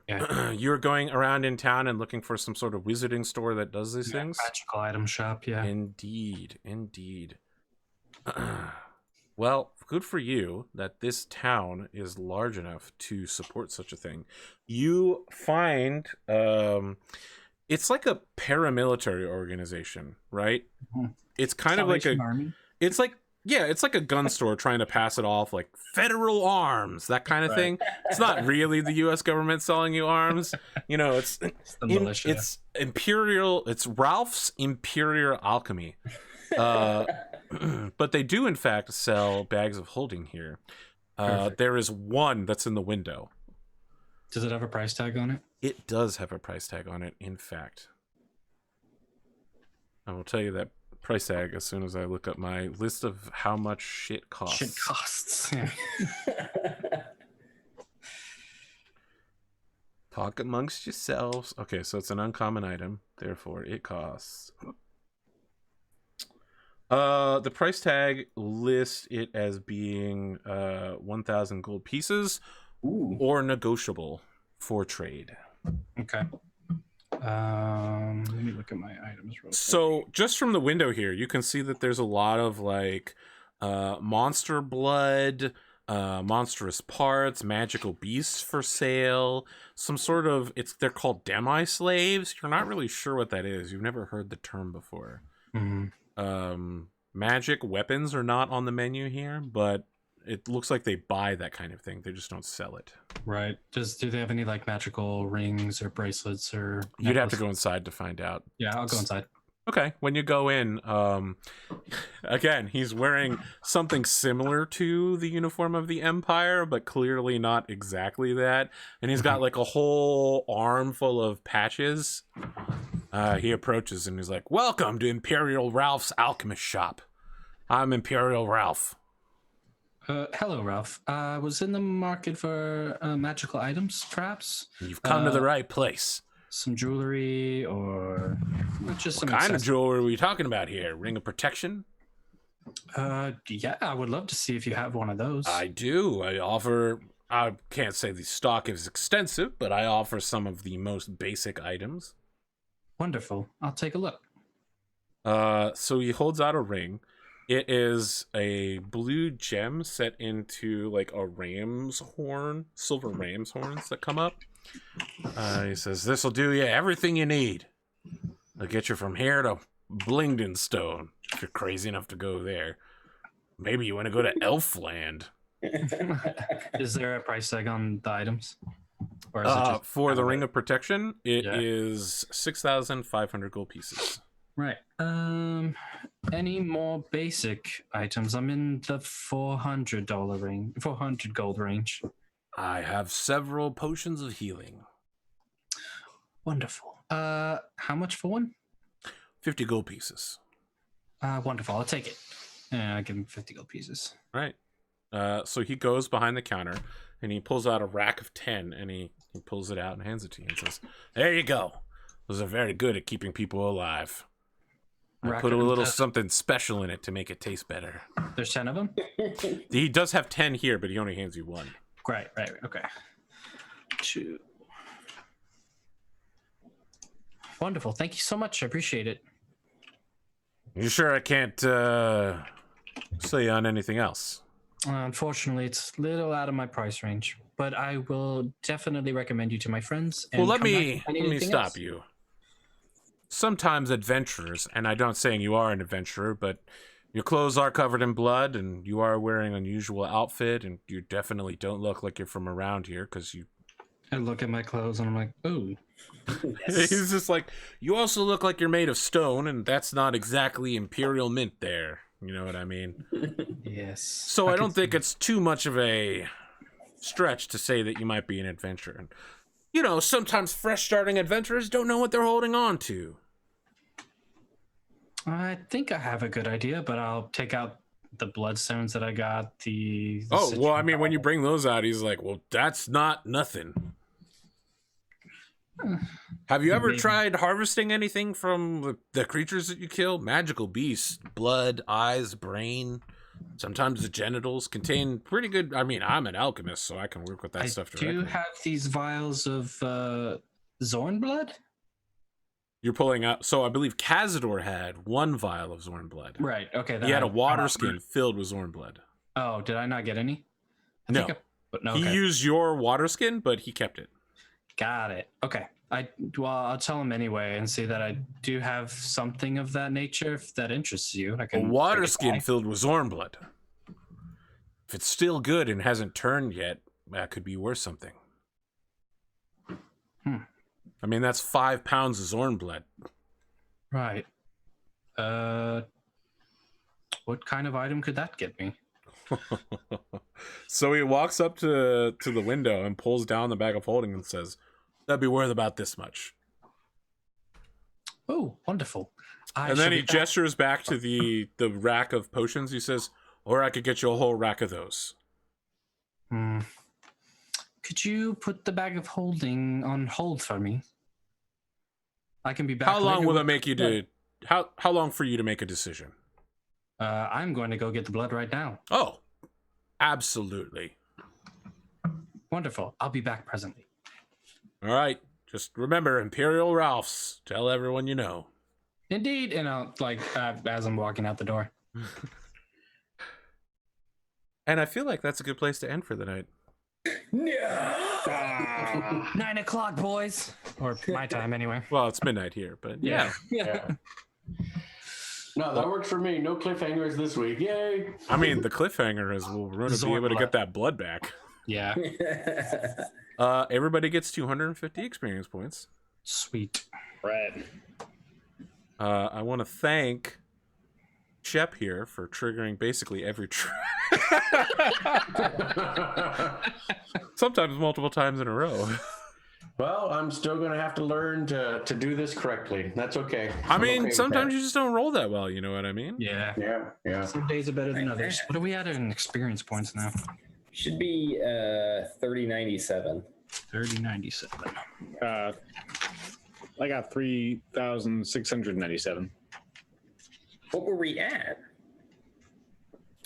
Yeah. You're going around in town and looking for some sort of wizarding store that does these things? Magical item shop, yeah. Indeed. Well, good for you that this town is large enough to support such a thing. You find it's like a paramilitary organization, right? Mhm. It's kind of like Salvation Army. it's like a gun store trying to pass it off like federal arms, that kind of Right. thing. It's not really the US government selling you arms. It's It's the militia. it's imperial. It's Ralph's Imperial Alchemy. But they do in fact sell bags of holding here. Perfect. There is one that's in the window. Does it have a price tag on it? It does have a price tag on it, in fact. I will tell you that price tag as soon as I look up my list of how much shit costs. Shit costs. Yeah. Talk amongst yourselves. Okay, so it's an uncommon item, therefore it costs. The price tag lists it as being 1,000 gold pieces Ooh. or negotiable for trade. Okay. Let me look at my items real quick. So just from the window here, you can see that there's a lot of like monster blood, monstrous parts, magical beasts for sale, some sort of they're called demi-slaves. You're not really sure what that is. You've never heard the term before. Magic weapons are not on the menu here, but it looks like they buy that kind of thing. They just don't sell it. Right. Do they have any like magical rings or bracelets or? You'd have to go inside to find out. Yeah, I'll go inside. Okay, when you go in, again, he's wearing something similar to the uniform of the Empire, but clearly not exactly that. And he's got like a whole arm full of patches. He approaches and he's like, "Welcome to Imperial Ralph's Alchemist Shop. I'm Imperial Ralph." Hello, Ralph. I was in the market for magical items, perhaps. You've come to the right place. Some jewelry or just some What kind of jewelry are we talking about here? Ring of protection? Yeah, I would love to see if you have one of those. I do. I can't say the stock is extensive, but I offer some of the most basic items. Wonderful. I'll take a look. So he holds out a ring. It is a blue gem set into like a ram's horn, silver ram's horns that come up. He says, "This'll do you everything you need. I'll get you from here to Blingdenstone, if you're crazy enough to go there. Maybe you want to go to Elfland." Is there a price tag on the items? Or is it just for the Ring of Protection, it is 6,500 gold pieces. Right. Any more basic items? I'm in the $400 range, 400 gold range. I have several potions of healing. Wonderful. How much for one? 50 gold pieces. Wonderful. I'll take it. I give him 50 gold pieces. Right. So he goes behind the counter and he pulls out a rack of 10 and he pulls it out and hands it to you and says, "There you go. Those are very good at keeping people alive. I put a little something special in it to make it taste better." There's 10 of them? He does have 10 here, but he only hands you one. Right, okay. 2. Wonderful. Thank you so much. I appreciate it. You sure I can't say on anything else? Unfortunately, it's a little out of my price range, but I will definitely recommend you to my friends. And well, let me stop you. Sometimes adventurers, and I'm not saying you are an adventurer, but your clothes are covered in blood, and you are wearing an unusual outfit, and you definitely don't look like you're from around here, because you... I look at my clothes, and I'm like, ooh. Yes. He's just like, you also look like you're made of stone, and that's not exactly Imperial mint there. You know what I mean? Yes. So I don't think it's too much of a stretch to say that you might be an adventurer. And, you know, sometimes fresh-starting adventurers don't know what they're holding on to. I think I have a good idea, but I'll take out the bloodstones that I got. Well, I mean, when you bring those out, he's like, well, that's not nothing. Have you ever tried harvesting anything from the creatures that you kill? Magical beasts, blood, eyes, brain, sometimes the genitals contain pretty good... I mean, I'm an alchemist, so I can work with that stuff directly. Do you have these vials of Zorn blood? You're pulling out... So I believe Kazador had one vial of Zorn blood. Right, okay. He had a water skin filled with Zorn blood. Oh, did I not get any? No. He used your water skin, but he kept it. Got it. Okay. I'll tell him anyway and say that I do have something of that nature if that interests you. I can a water skin filled with Zorn blood. If it's still good and hasn't turned yet, that could be worth something. I mean, that's 5 pounds of Zorn blood. Right. What kind of item could that get me? So he walks up to the window and pulls down the bag of holding and says, "That'd be worth about this much." Oh, wonderful. And then he gestures back to the rack of potions. He says, "Or I could get you a whole rack of those." Could you put the bag of holding on hold for me? I can be back. How long will it make you to... How long for you to make a decision? I'm going to go get the blood right now. Oh, absolutely. Wonderful. I'll be back presently. All right. Just remember, Imperial Ralph's. Tell everyone you know. Indeed. And I'll, as I'm walking out the door. And I feel like that's a good place to end for the night. No. 9 o'clock, boys, or my time anyway. Well, it's midnight here, but yeah. Yeah. No, that works for me. No cliffhangers this week. Yay! I mean, the cliffhanger is will Runa be able to get that blood back. Yeah. Everybody gets 250 experience points. Sweet. Right. I want to thank Shep here for triggering basically every sometimes multiple times in a row. Well, I'm still going to have to learn to do this correctly. That's okay. I mean, okay with sometimes that. you just don't roll that well, you know what I mean? Yeah. Yeah. Some days are better than others. What are we at in experience points now? Should be 3097. 3097. I got 3,697. What were we at?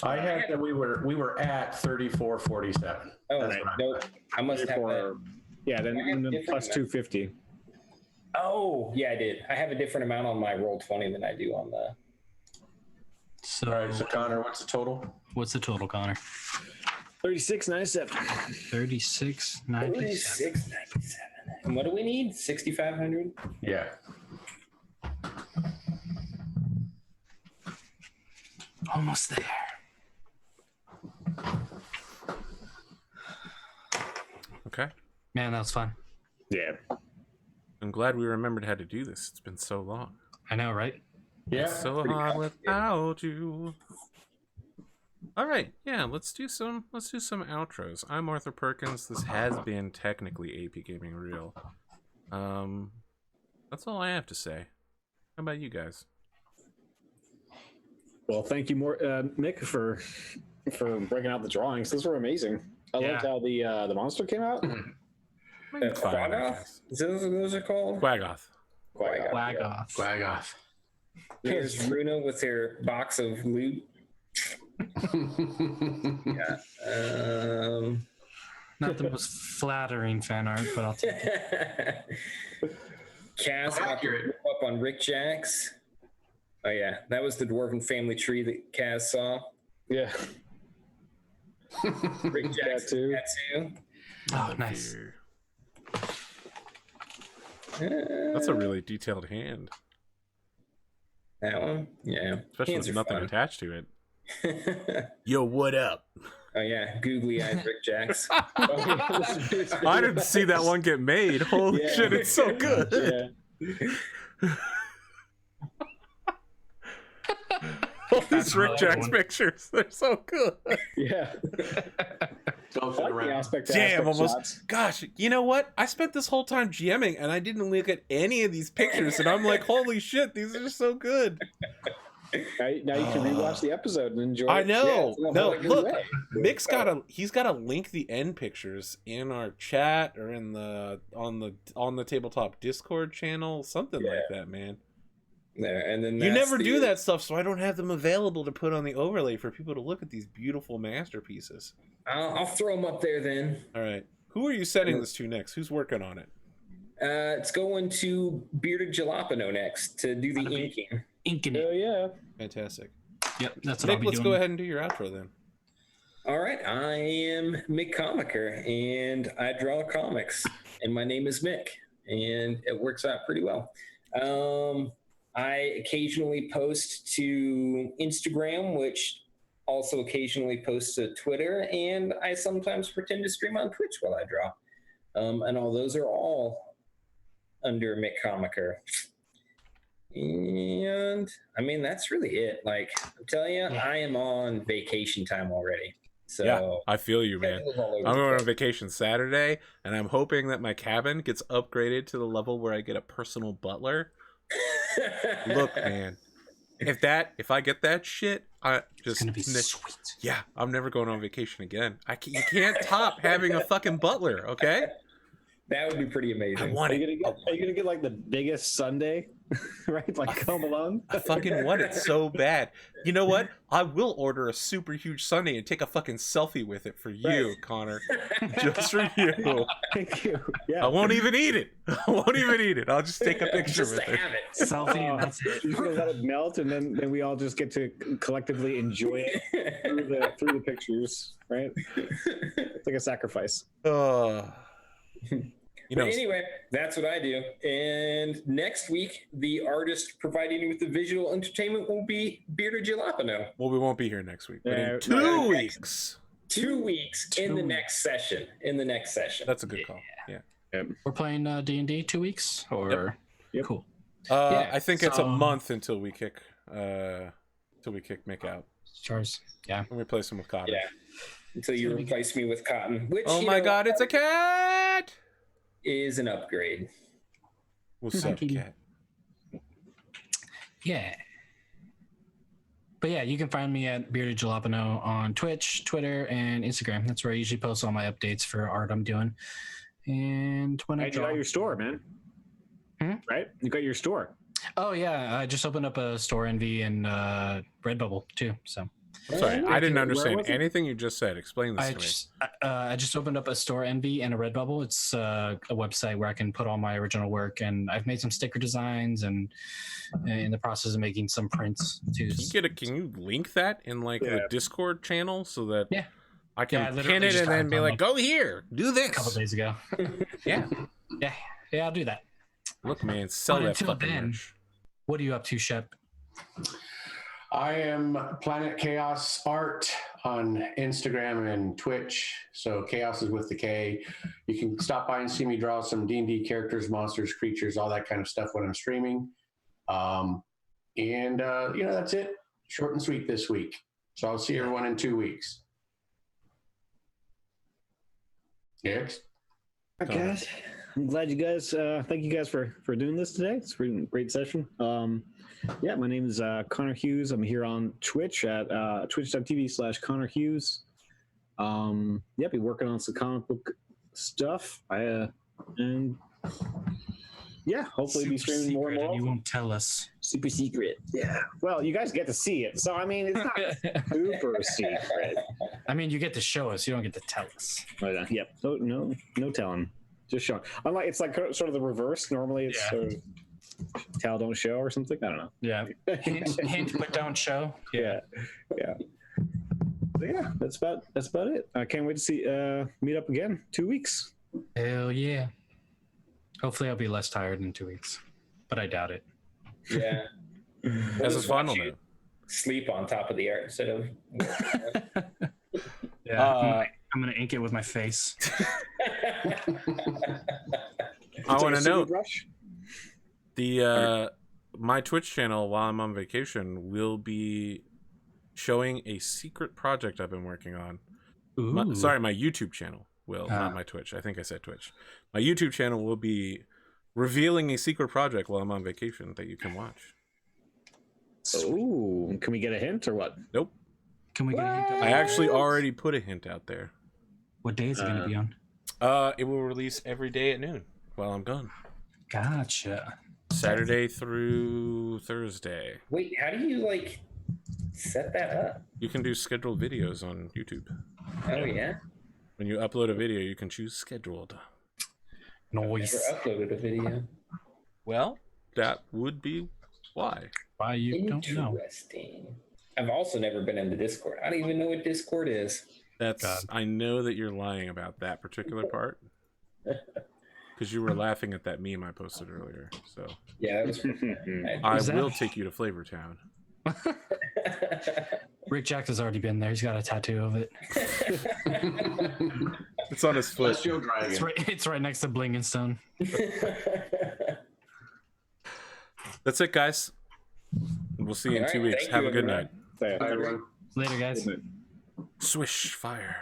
I had that we were at 3447. Oh, That's what I nope. I must have that. Yeah, I have then different plus amounts. 250. Oh, yeah, I did. I have a different amount on my roll 20 than I do on the. So, All right, so Connor, what's the total? what's the total, Connor? 3697. 3697. 3697. And what do we need? 6,500? Yeah. Almost there. Okay. Man, that was fun. Yeah. I'm glad we remembered how to do this. It's been so long. I know, right? Yeah. So hard without you. All right, yeah, let's do some outros. I'm Arthur Perkins. This has been technically AP Gaming Real. That's all I have to say. How about you guys? Well, thank you, Mick, for breaking out the drawings. Those were amazing. I loved how the monster came out. Quaggoth? Is that what those are called? Quaggoth. Quaggoth. Quaggoth. Here's Runa with her box of loot. Yeah. Not the most flattering fan art, but I'll take it. Kaz up on Rik-Jaxx. Oh yeah, that was the dwarven family tree that Kaz saw. Yeah. Rik-Jaxx Tattoo. tattoo. Oh, nice. That's a really detailed hand, That one, yeah. especially Hands with are nothing fun. attached to it. Yo, what up? Oh yeah, googly eyed Rik-Jaxx. I didn't see that one get made. Holy Yeah. shit, it's so good. Yeah. All these I like Rik-Jaxx one. pictures, they're so good. Yeah. Don't I sit like the around. aspect Damn, almost. shots. Gosh, you know what? I spent this whole time GMing and I didn't look at any of these pictures, and I'm like, holy shit, these are so good. Now you can rewatch the episode and enjoy I it. know. Yeah, it's in a No, whole good look, way. Mick's he's gotta link the end pictures in our chat or in the on the tabletop Discord channel, something like that, man. There, and then You that's never the- do that stuff, so I don't have them available to put on the overlay for people to look at these beautiful masterpieces. I'll throw them up there then. All right, who are you sending this to next? Who's working on it? It's going to Bearded Jalapno next to do the Gotta be. inking. Inking it. Hell yeah. Fantastic. Yep, that's what I'll Nick, be let's doing. go ahead and do your outro then. All right, I am Mccomicker, and I draw comics, and my name is Mick, and it works out pretty well. I occasionally post to Instagram, which also occasionally posts to Twitter, and I sometimes pretend to stream on Twitch while I draw. And all those are all under Mccomicker. And I mean, that's really it. Like, I'm telling you, I am on vacation time already. So Yeah, I feel you, man. schedule's all over I'm the going on place. vacation Saturday, and I'm hoping that my cabin gets upgraded to the level where I get a personal butler. Look, man, if I get that shit, I It's just gonna be sweet. yeah, I'm never going on vacation again. You can't top having a fucking butler, okay? That would be pretty amazing. I want Are you it. gonna get like the biggest sundae, right? Like come along. I fucking want it so bad. You know what? I will order a super huge sundae and take a fucking selfie with it for you, Connor. Just for you. Thank you. Yeah. I won't even eat it. I won't even eat it. I'll just take a picture Just with to it. have it. Selfie, and that's it. You're gonna let it melt, and then we all just get to collectively enjoy it through the pictures, right? It's like a sacrifice. You know, But anyway, that's what I do. And next week, the artist providing you with the visual entertainment will be Bearded Jalapno. well, we won't be here next week, but in Yeah, 2 weeks. 2 weeks in the next session. That's a good call. Yeah. We're playing D&D 2 weeks, or Yep. cool. I think it's a so- month until we kick Mick out. Stars. Yeah. And we play some with Cotton. Yeah. Until you replace me with Cotton, which Oh you my know, god, it's a cat! is an upgrade. What's up, Kitty. cat? Yeah. But yeah, you can find me at Bearded Jalapno on Twitch, Twitter, and Instagram. That's where I usually post all my updates for art I'm doing. And when I And you draw... got your store, man. Right? You got your store. Oh yeah, I just opened up a store envy and Redbubble too. So Sorry, I didn't Where understand was it? anything you just said. Explain this to me. I just opened up a store envy and a Redbubble. It's a website where I can put all my original work, and I've made some sticker designs and in the process of making some prints too. Can you link that in like the Discord channel so that Yeah. I can Yeah, I literally pin it just and then typed be on like, go here, do A couple this. days ago. Yeah. Yeah, I'll do that. Look, man, sell But that until fucking then- merch. What are you up to, Shep? I am PlanetKhaos Art on Instagram and Twitch. So Chaos is with the K. You can stop by and see me draw some D&D characters, monsters, creatures, all that kind of stuff when I'm streaming. That's it. Short and sweet this week. So I'll see everyone in 2 weeks. Next. Guys, I'm glad you guys. Thank you guys for doing this today. It's a great session. My name is Connor Hughes. I'm here on Twitch at twitch.tv/ConnorHughes. Be working on some comic book stuff. Hopefully be streaming more and more. You won't tell us. Super secret. Yeah. Well, you guys get to see it, so I mean, it's not super secret. I mean, you get to show us. You don't get to tell us. Yep. No telling. Just showing. Unlike it's like sort of the reverse. Normally, it's sort of tell, don't show, or something. I don't know. Yeah. Hint, but don't show. Yeah. But yeah, that's about it. I can't wait to see meet up again. 2 weeks. Hell yeah. Hopefully, I'll be less tired in 2 weeks, but I doubt it. Yeah. As a final note. Sleep on top of the art instead of. Yeah. I'm gonna ink it with my face. I want to know Brush. my Twitch channel while I'm on vacation will be showing a secret project I've been working on. My YouTube channel will, not my Twitch. I think I said Twitch. My YouTube channel will be revealing a secret project while I'm on vacation that you can watch. Oh, can we get a hint or what? Nope. Can we get a hint? I actually already put a hint out there. What day is it going to be on? It will release every day at noon while I'm gone. Gotcha. Saturday through Thursday. Wait, how do you set that up? You can do scheduled videos on YouTube. Oh yeah. When you upload a video, you can choose scheduled. Noise. Never uploaded a video. Well, that would be why. Why you don't know? Interesting. I've also never been in the Discord. I don't even know what Discord is. I know that you're lying about that particular part. Because you were laughing at that meme I posted earlier. So Yeah, that was. I will take you to Flavor Town. Rik-Jaxx has already been there. He's got a tattoo of it. It's on his foot. Celestial Dragon. It's right next to Bling and Stone. That's it, guys. We'll see you in All 2 right, weeks. thank Have you, a good everyone. night. Bye, everyone. Later, guys. Swish fire.